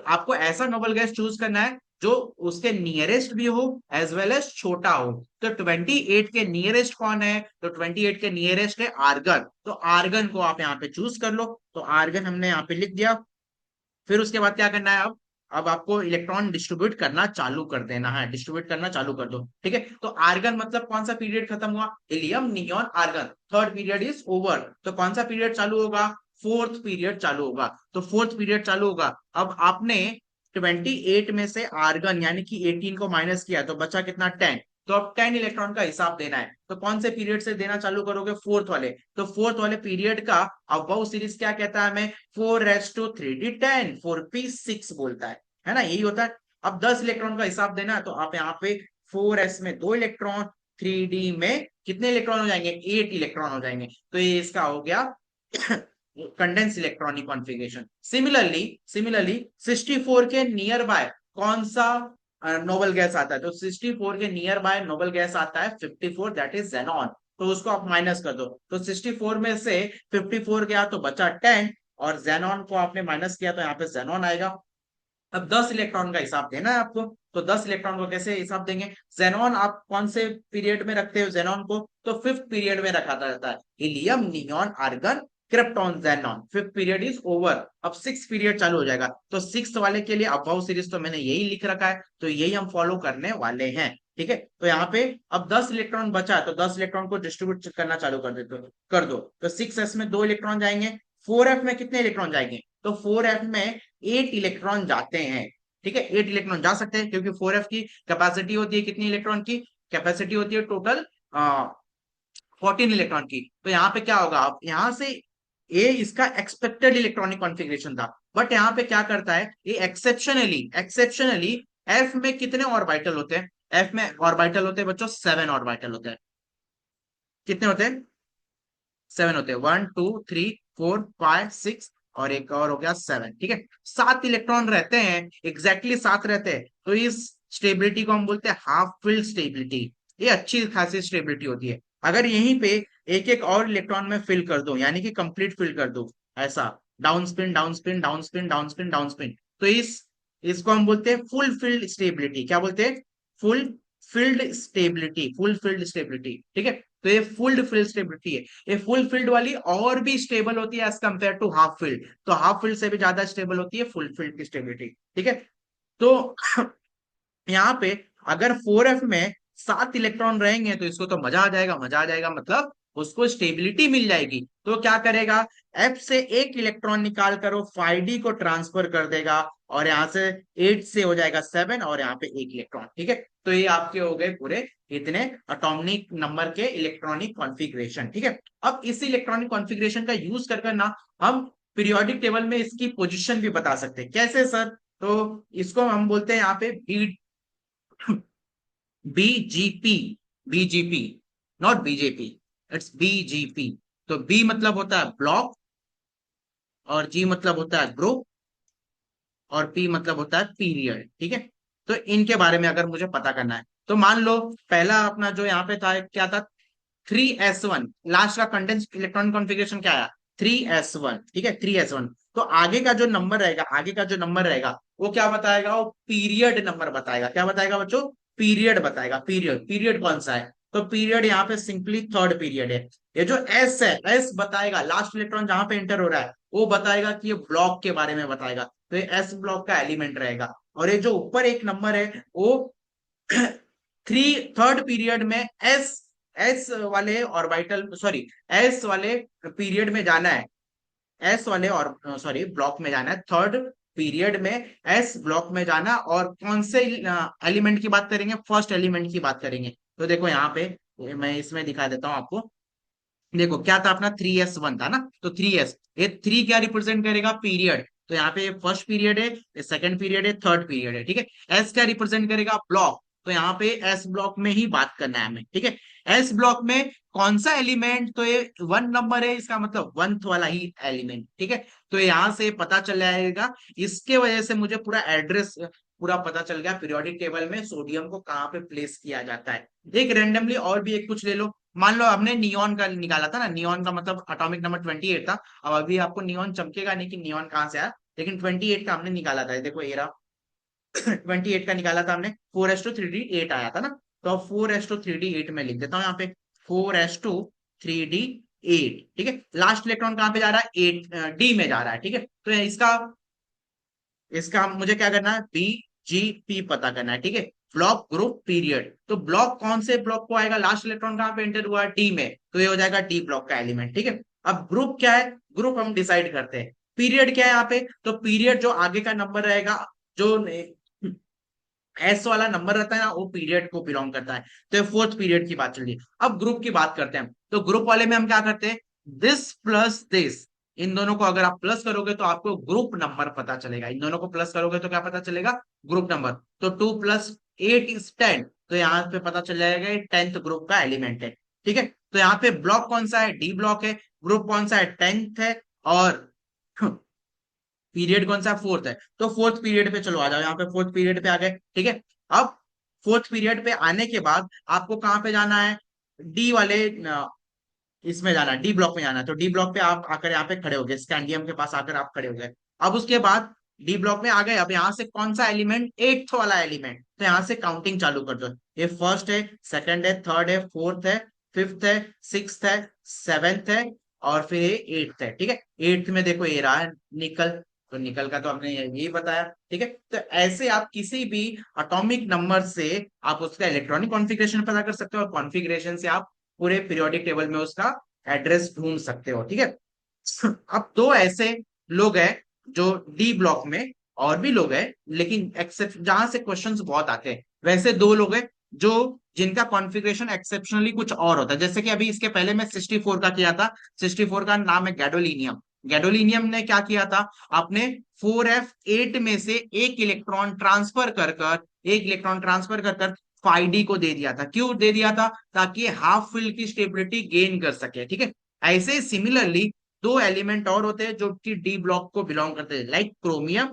आपको ऐसा नोबल गैस चूज करना है जो उसके नियरेस्ट भी हो एज वेल एज छोटा हो। तो 28 के नियरेस्ट कौन है? तो 28 के नियरेस्ट है आर्गन। तो आर्गन को आप यहाँ पे चूज कर लो। तो आर्गन हमने यहाँ पे लिख दिया। फिर उसके बाद क्या करना है? अब आपको इलेक्ट्रॉन डिस्ट्रीब्यूट करना चालू कर देना है। डिस्ट्रीब्यूट करना चालू कर दो, ठीक है? तो आर्गन मतलब कौन सा पीरियड खत्म हुआ? Helium, neon, argon, third period is over. तो कौन सा पीरियड चालू होगा? फोर्थ पीरियड चालू होगा। तो फोर्थ पीरियड चालू होगा। अब आपने 28 में से आर्गन यानी कि 18 को माइनस किया तो बचा कितना, 10। तो अब 10 इलेक्ट्रॉन का हिसाब देना है, तो कौन से पीरियड से देना चालू करोगे, फोर्थ वाले। तो फोर्थ वाले पीरियड का अबव सीरीज क्या कहता है हमें, 4s to 3d10, 4p6 बोलता है ना, यही होता है। अब 10 इलेक्ट्रॉन का हिसाब देना है, तो आप यहाँ पे 4s में 2 इलेक्ट्रॉन, 3d में कितने इलेक्ट्रॉन हो जाएंगे, 8 इलेक्ट्रॉन हो जाएंगे। तो ये इसका हो गया condense electronic configuration. Similarly similarly 64 के नियर बाय कौन सा नोबल गैस आता है, तो 64 के नियर बाय नोबल गैस आता है 54, दैट इज जेनॉन। तो उसको आप माइनस कर दो, तो 64 में से 54 गया तो बचा 10, और जेनॉन को आपने माइनस किया तो यहाँ पे जेनॉन आएगा। अब 10 इलेक्ट्रॉन का हिसाब देना है आपको, तो 10 इलेक्ट्रॉन को कैसे हिसाब देंगे, जेनॉन आप कौन से पीरियड में रखते हो जेनॉन को, तो फिफ्थ पीरियड में रखा जाता है, helium neon argon krypton xenon, fifth period is over, अब सिक्स पीरियड चालू हो जाएगा। तो सिक्स वाले के लिए अबव सीरीज तो मैंने यही लिख रखा है, तो यही हम फॉलो करने वाले हैं। ठीक है, तो यहाँ पे अब 10 इलेक्ट्रॉन बचा है, तो 10 इलेक्ट्रॉन को डिस्ट्रीब्यूट करना चालू कर देते कर दो, तो 6s में 2 इलेक्ट्रॉन जाएंगे, 4f में कितने इलेक्ट्रॉन जाएंगे, तो 4f में 8 इलेक्ट्रॉन जाते हैं। ठीक है, 8 इलेक्ट्रॉन जा सकते हैं, क्योंकि 4f की कैपेसिटी होती है कितनी इलेक्ट्रॉन की, कैपेसिटी होती है टोटल 14 इलेक्ट्रॉन की। तो यहाँ पे क्या होगा, अब यहाँ से ए इसका एक्सपेक्टेड इलेक्ट्रॉनिक कॉन्फ़िगरेशन था, बट यहाँ पे क्या करता है ये, एक्सेप्शनली एक्सेप्शनली एफ में कितने ऑर्बिटल होते हैं, एफ में ऑर्बिटल होते हैं बच्चों 7 ऑर्बिटल होते हैं। कितने होते हैं, 7 होते हैं, 1 2 3 4 5 6, और एक और हो गया 7। ठीक है, 7 इलेक्ट्रॉन रहते हैं, एग्जैक्टली 7 रहते हैं, तो इस स्टेबिलिटी को हम बोलते हैं हाफ फिल्ड स्टेबिलिटी। ये अच्छी खासी स्टेबिलिटी होती है। अगर यहीं पे एक एक और इलेक्ट्रॉन में फिल कर दो, यानी कि कंप्लीट फिल कर दो, ऐसा down spin down spin down spin down spin down spin, तो इस इसको हम बोलते हैं फुल फील्ड स्टेबिलिटी। क्या बोलते हैं, full field stability, full field stability. ठीक है, तो ये फुल फील्ड स्टेबिलिटी है। ये फुल फील्ड वाली और भी स्टेबल होती है as compare to half field, तो हाफ फील्ड से भी ज्यादा स्टेबल होती है फुल फील्ड की स्टेबिलिटी। ठीक है, तो यहाँ पे अगर 4f में 7 इलेक्ट्रॉन रहेंगे तो इसको तो मजा आ जाएगा, मजा आ जाएगा मतलब उसको स्टेबिलिटी मिल जाएगी। तो क्या करेगा, f से एक इलेक्ट्रॉन निकाल कर वो 5d को ट्रांसफर कर देगा, और यहाँ से 8 से हो जाएगा 7, और यहाँ पे एक इलेक्ट्रॉन। ठीक है, तो ये आपके हो गए पूरे इतने अटोमिक नंबर के इलेक्ट्रॉनिक कॉन्फ़िगरेशन। ठीक है, अब इस इलेक्ट्रॉनिक कॉन्फ़िगरेशन का यूज कर ना हम पीरियोडिक टेबल में इसकी पोजीशन भी बता सकते हैं। कैसे सर, तो इसको हम बोलते हैं यहाँ पे BGP, BGP, not BJP, it's BGP. तो बी मतलब होता है ब्लॉक, और जी मतलब होता है ग्रुप, और पी मतलब होता है पीरियड। ठीक है, तो इनके बारे में अगर मुझे पता करना है, तो मान लो पहला अपना जो यहाँ पे था क्या था, 3s1, लास्ट का कंडेंस इलेक्ट्रॉनिक कॉन्फ़िगरेशन क्या आया, 3s1। ठीक है, 3s1, तो आगे का जो नंबर रहेगा, आगे का जो नंबर रहेगा वो क्या बताएगा, वो पीरियड नंबर बताएगा। क्या बताएगा बच्चों, पीरियड बताएगा। पीरियड, पीरियड कौन सा है, तो पीरियड यहाँ पे सिंपली थर्ड पीरियड है। ये जो एस है, एस बताएगा लास्ट इलेक्ट्रॉन जहां पे एंटर हो रहा है, वो बताएगा कि ये ब्लॉक के बारे में बताएगा, तो ये एस ब्लॉक का एलिमेंट रहेगा। और ये जो ऊपर एक नंबर है वो थ्री थर्ड पीरियड में एस, एस वाले ऑर्बिटल, सॉरी एस वाले पीरियड में जाना है, एस वाले और सॉरी ब्लॉक में जाना है, थर्ड पीरियड में एस ब्लॉक में जाना। और कौन से एलिमेंट की बात करेंगे, फर्स्ट एलिमेंट की बात करेंगे। तो देखो यहाँ पे मैं इसमें दिखा देता हूँ आपको। देखो क्या था अपना, 3s1 था ना, तो 3s, ये 3 क्या रिप्रेजेंट करेगा, पीरियड। तो यहाँ पे फर्स्ट पीरियड है, सेकंड पीरियड है, थर्ड पीरियड है। ठीक है, एस क्या रिप्रेजेंट करेगा, ब्लॉक। तो यहाँ पे एस ब्लॉक में ही बात करना है हमें। ठीक है, एस ब्लॉक में कौन सा एलिमेंट, तो ये 1 नंबर है, इसका मतलब 1th वाला ही एलिमेंट। ठीक है, तो यहाँ से पता चल जाएगा, इसके वजह से मुझे पूरा एड्रेस पूरा पता चल गया पीरियोडिक टेबल में सोडियम को कहाँ पे प्लेस किया जाता है। एक रेंडमली और भी एक कुछ ले लो, मान लो हमने नियॉन का निकाला था ना, नियॉन का मतलब एटॉमिक नंबर 28 था। अब अभी आपको नियॉन चमकेगा नहीं कि नियॉन कहाँ से आया, लेकिन 28 का हमने निकाला था, देखो ये रहा 28 का निकाला था हमने, 4s to 3d8 आया था ना। तो अब 4s to 3d8 में लिख देता हूँ यहाँ पे, 4s to 3d8। ठीक है, लास्ट इलेक्ट्रॉन कहाँ पे जा रहा है, 8 डी में जा रहा है। ठीक है, तो इसका इसका मुझे क्या करना है, बी जी पी पता करना है। ठीक है, ब्लॉक ग्रुप पीरियड, तो ब्लॉक कौन से ब्लॉक को आएगा, लास्ट इलेक्ट्रॉन कहाँ पे एंटर हुआ है, डी में, तो ये हो जाएगा डी ब्लॉक का एलिमेंट। ठीक है, अब ग्रुप क्या है, ग्रुप हम डिसाइड करते हैं। पीरियड क्या है यहाँ पे, तो पीरियड जो आगे का नंबर रहेगा जो एस वाला नंबर रहता है ना, वो पीरियड को बिलोंग करता है। तो ये फोर्थ पीरियड की बात चल रही है। अब ग्रुप की बात करते हैं। तो ग्रुप वाले में हम क्या करते हैं, दिस प्लस दिस, इन दोनों को अगर आप प्लस करोगे तो आपको ग्रुप नंबर पता चलेगा। इन दोनों को प्लस करोगे तो क्या पता चलेगा, ग्रुप नंबर। तो 2 + 8 = 10, तो यहाँ पे पता चल जाएगा 10th ग्रुप का एलिमेंट है। ठीक है, तो यहाँ पे ब्लॉक कौन सा है, डी ब्लॉक है। ग्रुप कौन सा है, 10th है। और पीरियड कौन सा, फोर्थ है। तो फोर्थ पीरियड पे चलो आ जाओ, यहाँ पे फोर्थ पीरियड पे आ गए। ठीक है, अब फोर्थ पीरियड पे आने के बाद आपको कहाँ पे जाना है, डी वाले इसमें जाना है, डी ब्लॉक में जाना है। तो डी ब्लॉक पे आप आकर यहाँ पे खड़े हो गए, स्कैंडियम के पास आकर आप खड़े हो गए। अब उसके बाद डी ब्लॉक में आ गए। अब यहाँ से कौन सा एलिमेंट, 8th वाला एलिमेंट, तो यहाँ से काउंटिंग चालू कर दो। ये फर्स्ट है, सेकंड है, थर्ड है, फोर्थ है, फिफ्थ है, सिक्स्थ है, सेवेंथ है, और फिर ये 8th है। ठीक है, 8th में देखो ये रहा है निकल। तो निकल का तो हमने यही बताया। ठीक है, तो ऐसे आप किसी भी एटॉमिक नंबर से आप उसका इलेक्ट्रॉनिक कॉन्फ़िगरेशन पता कर सकते हो, और कॉन्फ़िगरेशन से आप पूरे पीरियोडिक टेबल में उसका एड्रेस ढूंढ सकते हो। ठीक है, अब दो ऐसे लोग हैं जो डी ब्लॉक में, और भी लोग हैं लेकिन एक्सेप्ट जहां से क्वेश्चंस बहुत आते हैं, वैसे दो लोग हैं जो जिनका कॉन्फ़िगरेशन एक्सेप्शनली कुछ और होता है। जैसे कि अभी इसके पहले मैं 64 का किया था। 64 का नाम है गैडोलिनियम। गैडोलिनियम ने क्या किया था, आपने 4f8 में से एक इलेक्ट्रॉन ट्रांसफर कर कर 5d को दे दिया था। क्यों दे दिया था, ताकि हाफ फील्ड की स्टेबिलिटी गेन कर सके। ठीक है, ऐसे सिमिलरली दो एलिमेंट और होते हैं जो कि डी ब्लॉक को बिलोंग करते हैं, लाइक क्रोमियम,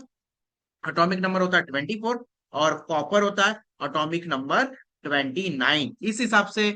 एटॉमिक नंबर होता है 24, और कॉपर होता है एटॉमिक नंबर 29। इस हिसाब से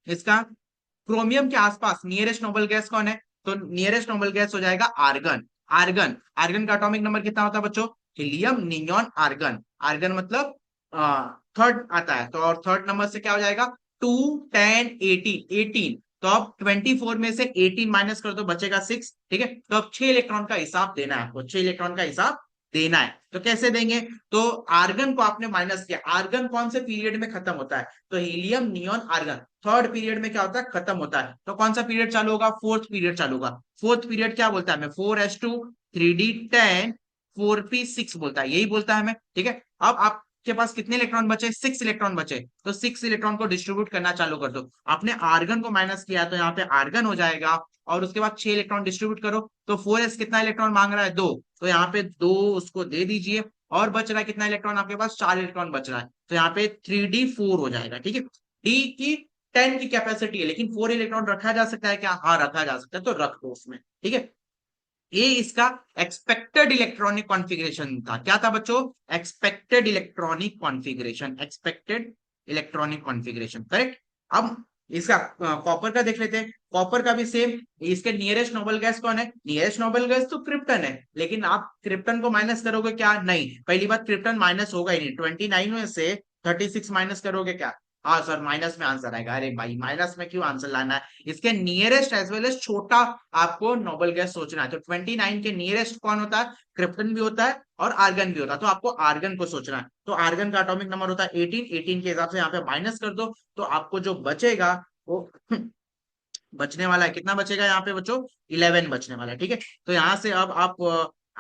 इसका क्रोमियम के आसपास नियरेस्ट नोबल गैस कौन है, तो नियरेस्ट नोबल गैस हो जाएगा आर्गन। आर्गन, आर्गन का एटॉमिक नंबर कितना होता है बच्चों, हीलियम, नियॉन, आर्गन। आर्गन मतलब थर्ड आता है, तो और थर्ड नंबर से क्या हो जाएगा, 2 10 18 18। तो अब 24 में से 18 माइनस कर दो, बचेगा 6। ठीक है, तो अब 6 इलेक्ट्रॉन का हिसाब देना है आपको, 6 इलेक्ट्रॉन का हिसाब देना है। तो कैसे देंगे, तो आर्गन को आपने माइनस किया, आर्गन कौन से पीरियड में खत्म होता है, तो helium, neon, argon third period में क्या होता है, खत्म होता है। तो कौन सा पीरियड चालू होगा, फोर्थ पीरियड चालू होगा। फोर्थ पीरियड क्या बोलता है हमें, 4s2 3d10 4p6 बोलता है, यही बोलता है हमें। ठीक है, अब आपके पास कितने इलेक्ट्रॉन बचे, 6 इलेक्ट्रॉन बचे। तो 6 इलेक्ट्रॉन को डिस्ट्रीब्यूट करना चालू कर दो। आपने आर्गन को माइनस किया तो यहाँ पे आर्गन हो जाएगा, और उसके बाद 6 इलेक्ट्रॉन डिस्ट्रीब्यूट करो। तो 4s कितना इलेक्ट्रॉन मांग रहा है, 2, तो यहाँ पे 2 उसको दे दीजिए। और बच रहा है कितना इलेक्ट्रॉन, आपके पास 4 इलेक्ट्रॉन बच रहा है, तो यहाँ पे 3d4 हो जाएगा। ठीक है, डी की 10 की कैपेसिटी है, लेकिन 4 इलेक्ट्रॉन रखा जा सकता है क्या, हाँ रखा जा सकता है, तो रख दो उसमें। ठीक है, ये इसका एक्सपेक्टेड इलेक्ट्रॉनिक कॉन्फ़िगरेशन था। क्या था बच्चों, expected electronic configuration, expected electronic configuration, correct. अब इसका कॉपर का देख लेते हैं। कॉपर का भी सेम, इसके नियरेस्ट नोबल गैस कौन है, नियरेस्ट नोबल गैस तो क्रिप्टन है, लेकिन आप क्रिप्टन को माइनस करोगे क्या, नहीं, पहली बात क्रिप्टन माइनस होगा ही नहीं। 29 में से 36 माइनस करोगे क्या, हाँ सर माइनस में आंसर आएगा। अरे भाई माइनस में क्यों आंसर लाना है, इसके नियरेस्ट एज वेल एज छोटा आपको नोबल गैस सोचना है। तो 29 के नियरेस्ट कौन होता है, क्रिप्टन भी होता है और आर्गन भी होता है, तो आपको आर्गन को सोचना है। तो आर्गन का एटॉमिक नंबर होता है 18, 18 के हिसाब से यहाँ पे माइनस कर दो, तो आपको जो बचेगा वो बचने वाला है, कितना बचेगा यहाँ पे बच्चों, 11 बचने वाला है। ठीक है, तो यहाँ से अब आप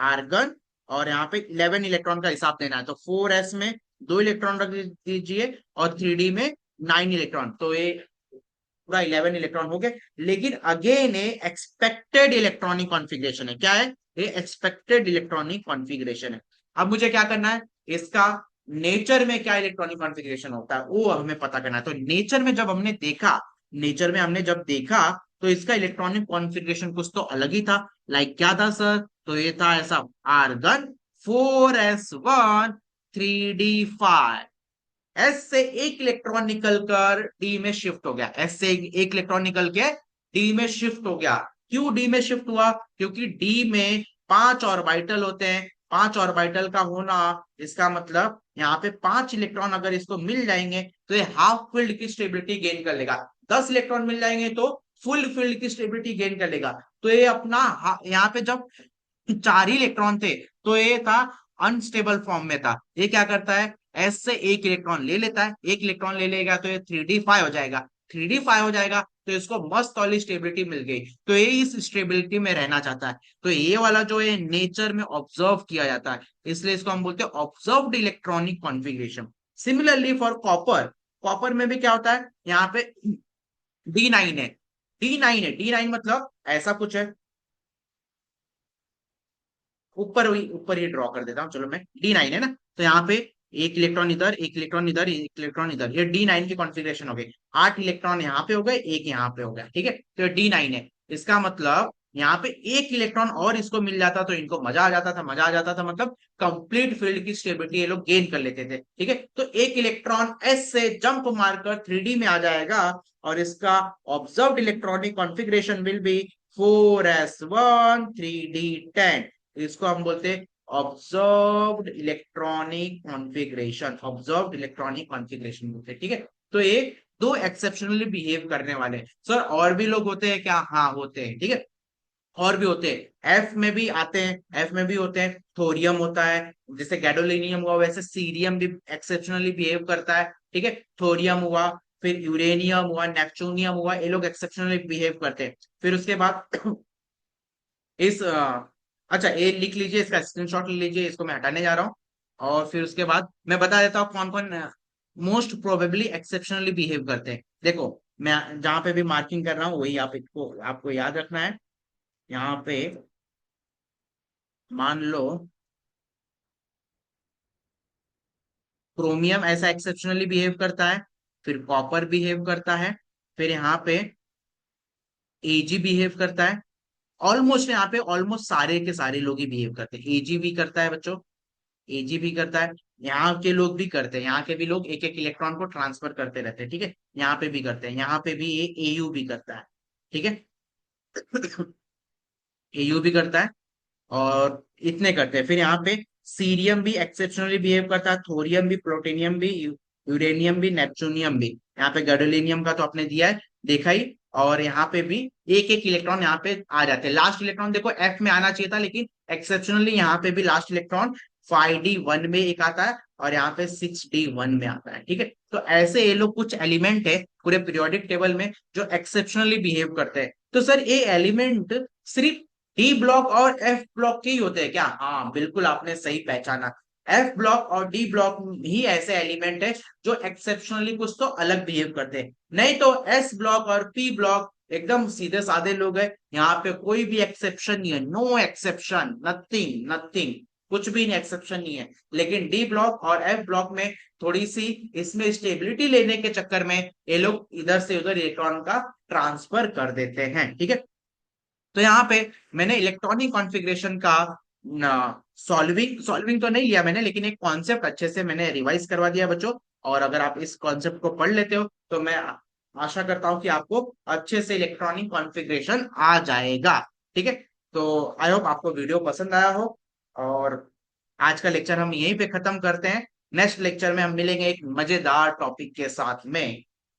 आर्गन और यहाँ पे 11 इलेक्ट्रॉन का हिसाब देना है। तो 4s में 2 इलेक्ट्रॉन रख दीजिए, और 3d में 9 इलेक्ट्रॉन, तो ये पूरा 11 इलेक्ट्रॉन हो गए। लेकिन अगेन ये एक्सपेक्टेड इलेक्ट्रॉनिक कॉन्फ़िगरेशन है, क्या है, ये एक्सपेक्टेड इलेक्ट्रॉनिक कॉन्फ़िगरेशन है। अब मुझे क्या करना है, इसका नेचर में क्या इलेक्ट्रॉनिक कॉन्फ़िगरेशन होता है वो हमें पता करना है। तो नेचर में हमने जब देखा तो इसका इलेक्ट्रॉनिक कॉन्फ़िगरेशन कुछ तो अलग ही था। लाइक क्या था सर, तो ये था ऐसा, आर्गन 4s1 3d5, एस से एक इलेक्ट्रॉन निकल कर डी में शिफ्ट हो गया, एस से एक इलेक्ट्रॉन निकल के डी में शिफ्ट हो गया। क्यों डी में शिफ्ट हुआ, क्योंकि डी में 5 ऑर्बिटल होते हैं। 5 ऑर्बिटल का होना, इसका मतलब यहाँ पे 5 इलेक्ट्रॉन अगर इसको मिल जाएंगे तो ये हाफ फील्ड की स्टेबिलिटी गेन कर लेगा। 10 इलेक्ट्रॉन मिल जाएंगे तो फुल फील्ड की स्टेबिलिटी गेन कर लेगा। तो ये अपना यहाँ पे जब 4 ही इलेक्ट्रॉन थे तो ये था अनस्टेबल फॉर्म में था। ये क्या करता है, एस से एक इलेक्ट्रॉन ले लेता है, एक इलेक्ट्रॉन ले लेगा तो ये 3d5 हो जाएगा। 3d5 हो जाएगा तो इसको मस्त वाली स्टेबिलिटी मिल गई, तो ये इस स्टेबिलिटी में रहना चाहता है। तो ये वाला जो है नेचर में ऑब्जर्व किया जाता है, इसलिए इसको हम बोलते हैं observed electronic configuration. Similarly for copper, copper में भी क्या होता है, यहाँ पे D9 है, D9 है, D9 मतलब ऐसा कुछ है, ऊपर ही ड्रॉ कर देता हूँ, चलो मैं, D9 है ना, तो यहाँ पे एक इलेक्ट्रॉन इधर, एक इलेक्ट्रॉन इधर, एक इलेक्ट्रॉन इधर, ये D9 की कॉन्फ़िगरेशन हो गई। 8 इलेक्ट्रॉन यहाँ पे हो गए, एक यहाँ पे हो गया, ठीक है, तो ये D9 है। इसका मतलब यहाँ पे एक इलेक्ट्रॉन और इसको मिल जाता तो इनको मजा आ जाता था, मजा आ जाता था मतलब कंप्लीट फील्ड की स्टेबिलिटी ये लोग गेन कर लेते थे, ठीक है। तो एक इलेक्ट्रॉन एस से जंप मारकर 3D में आ जाएगा, और इसका observed electronic configuration will be 4s1 3d10। इसको हम बोलते हैं observed electronic configuration, observed electronic configuration बोलते हैं, ठीक है। तो एक दो एक्सेप्शनली बिहेव करने वाले हैं। सर और भी लोग होते हैं क्या? हाँ होते हैं, ठीक है, और भी होते हैं, एफ में भी आते हैं, एफ में भी होते हैं, थोरियम होता है, जैसे गैडोलिनियम हुआ वैसे सीरियम भी एक्सेप्शनली बिहेव करता है, ठीक है, थोरियम हुआ, फिर यूरेनियम हुआ, नेपच्यूनियम हुआ, ये लोग एक्सेप्शनली बिहेव करते हैं। फिर उसके बाद इस अच्छा ये लिख लीजिए, इसका स्क्रीनशॉट ले लीजिए, इसको मैं हटाने जा रहा हूँ। और फिर उसके बाद मैं बता देता हूँ कौन कौन मोस्ट प्रोबेबली एक्सेप्शनली बिहेव करते हैं। देखो मैं जहां पे भी मार्किंग कर रहा हूँ वही आप इसको आपको याद रखना है। यहाँ पे मान लो क्रोमियम ऐसा एक्सेप्शनली बिहेव करता है, फिर कॉपर बिहेव करता है, फिर यहाँ पे एजी बिहेव करता है। ऑलमोस्ट यहाँ पे ऑलमोस्ट सारे के सारे लोग ही बिहेव करते हैं, एजी भी करता है बच्चों, एजी भी करता है, यहाँ के लोग भी करते हैं, यहाँ के भी लोग एक एक इलेक्ट्रॉन को ट्रांसफर करते रहते हैं, ठीक है, यहाँ पे भी करते हैं, यहाँ पे भी ये एयू भी करता है, ठीक है। एयू भी करता है, और इतने करते हैं। फिर यहाँ पे सीरियम भी एक्सेप्शनली बिहेव करता है, थोरियम भी, प्लूटोनियम भी, यूरेनियम भी, नेपच्यूनियम भी। यहाँ पे गैडोलिनियम का तो आपने दिया है, देखा ही। और यहाँ पे भी एक एक इलेक्ट्रॉन यहाँ पे आ जाते हैं। लास्ट इलेक्ट्रॉन देखो एफ में आना चाहिए था, लेकिन एक्सेप्शनली यहाँ पे भी लास्ट इलेक्ट्रॉन 5d1 में एक आता है, और यहाँ पे 6d1 में आता है, ठीक है। तो ऐसे ये लोग कुछ एलिमेंट है पूरे पीरियोडिक टेबल में जो एक्सेप्शनली बिहेव करते हैं। तो सर ये एलिमेंट सिर्फ डी ब्लॉक और एफ ब्लॉक के ही होते हैं क्या? हाँ बिल्कुल, आपने सही पहचाना। एफ ब्लॉक और डी ब्लॉक ही ऐसे एलिमेंट है जो एक्सेप्शनली कुछ तो अलग बिहेव करते हैं, नहीं तो एस ब्लॉक और पी ब्लॉक एकदम सीधे साधे लोग हैं, यहाँ पे कोई भी एक्सेप्शन नहीं है, नो एक्सेप्शन, नथिंग नथिंग, कुछ भी नहीं एक्सेप्शन नहीं है। लेकिन डी ब्लॉक और एफ ब्लॉक में थोड़ी सी इसमें स्टेबिलिटी लेने के चक्कर में ये लोग इधर से उधर इलेक्ट्रॉन का ट्रांसफर कर देते हैं, ठीक है। तो यहाँ पे मैंने इलेक्ट्रॉनिक कॉन्फ़िगरेशन का सॉल्विंग सॉल्विंग तो नहीं लिया मैंने, लेकिन एक कॉन्सेप्ट अच्छे से मैंने रिवाइज करवा दिया बच्चों। और अगर आप इस कॉन्सेप्ट को पढ़ लेते हो तो मैं आशा करता हूँ कि आपको अच्छे से इलेक्ट्रॉनिक कॉन्फ़िगरेशन आ जाएगा, ठीक है। तो आई होप आपको वीडियो पसंद आया हो, और आज का लेक्चर हम यहीं पे खत्म करते हैं। नेक्स्ट लेक्चर में हम मिलेंगे एक मजेदार टॉपिक के साथ में।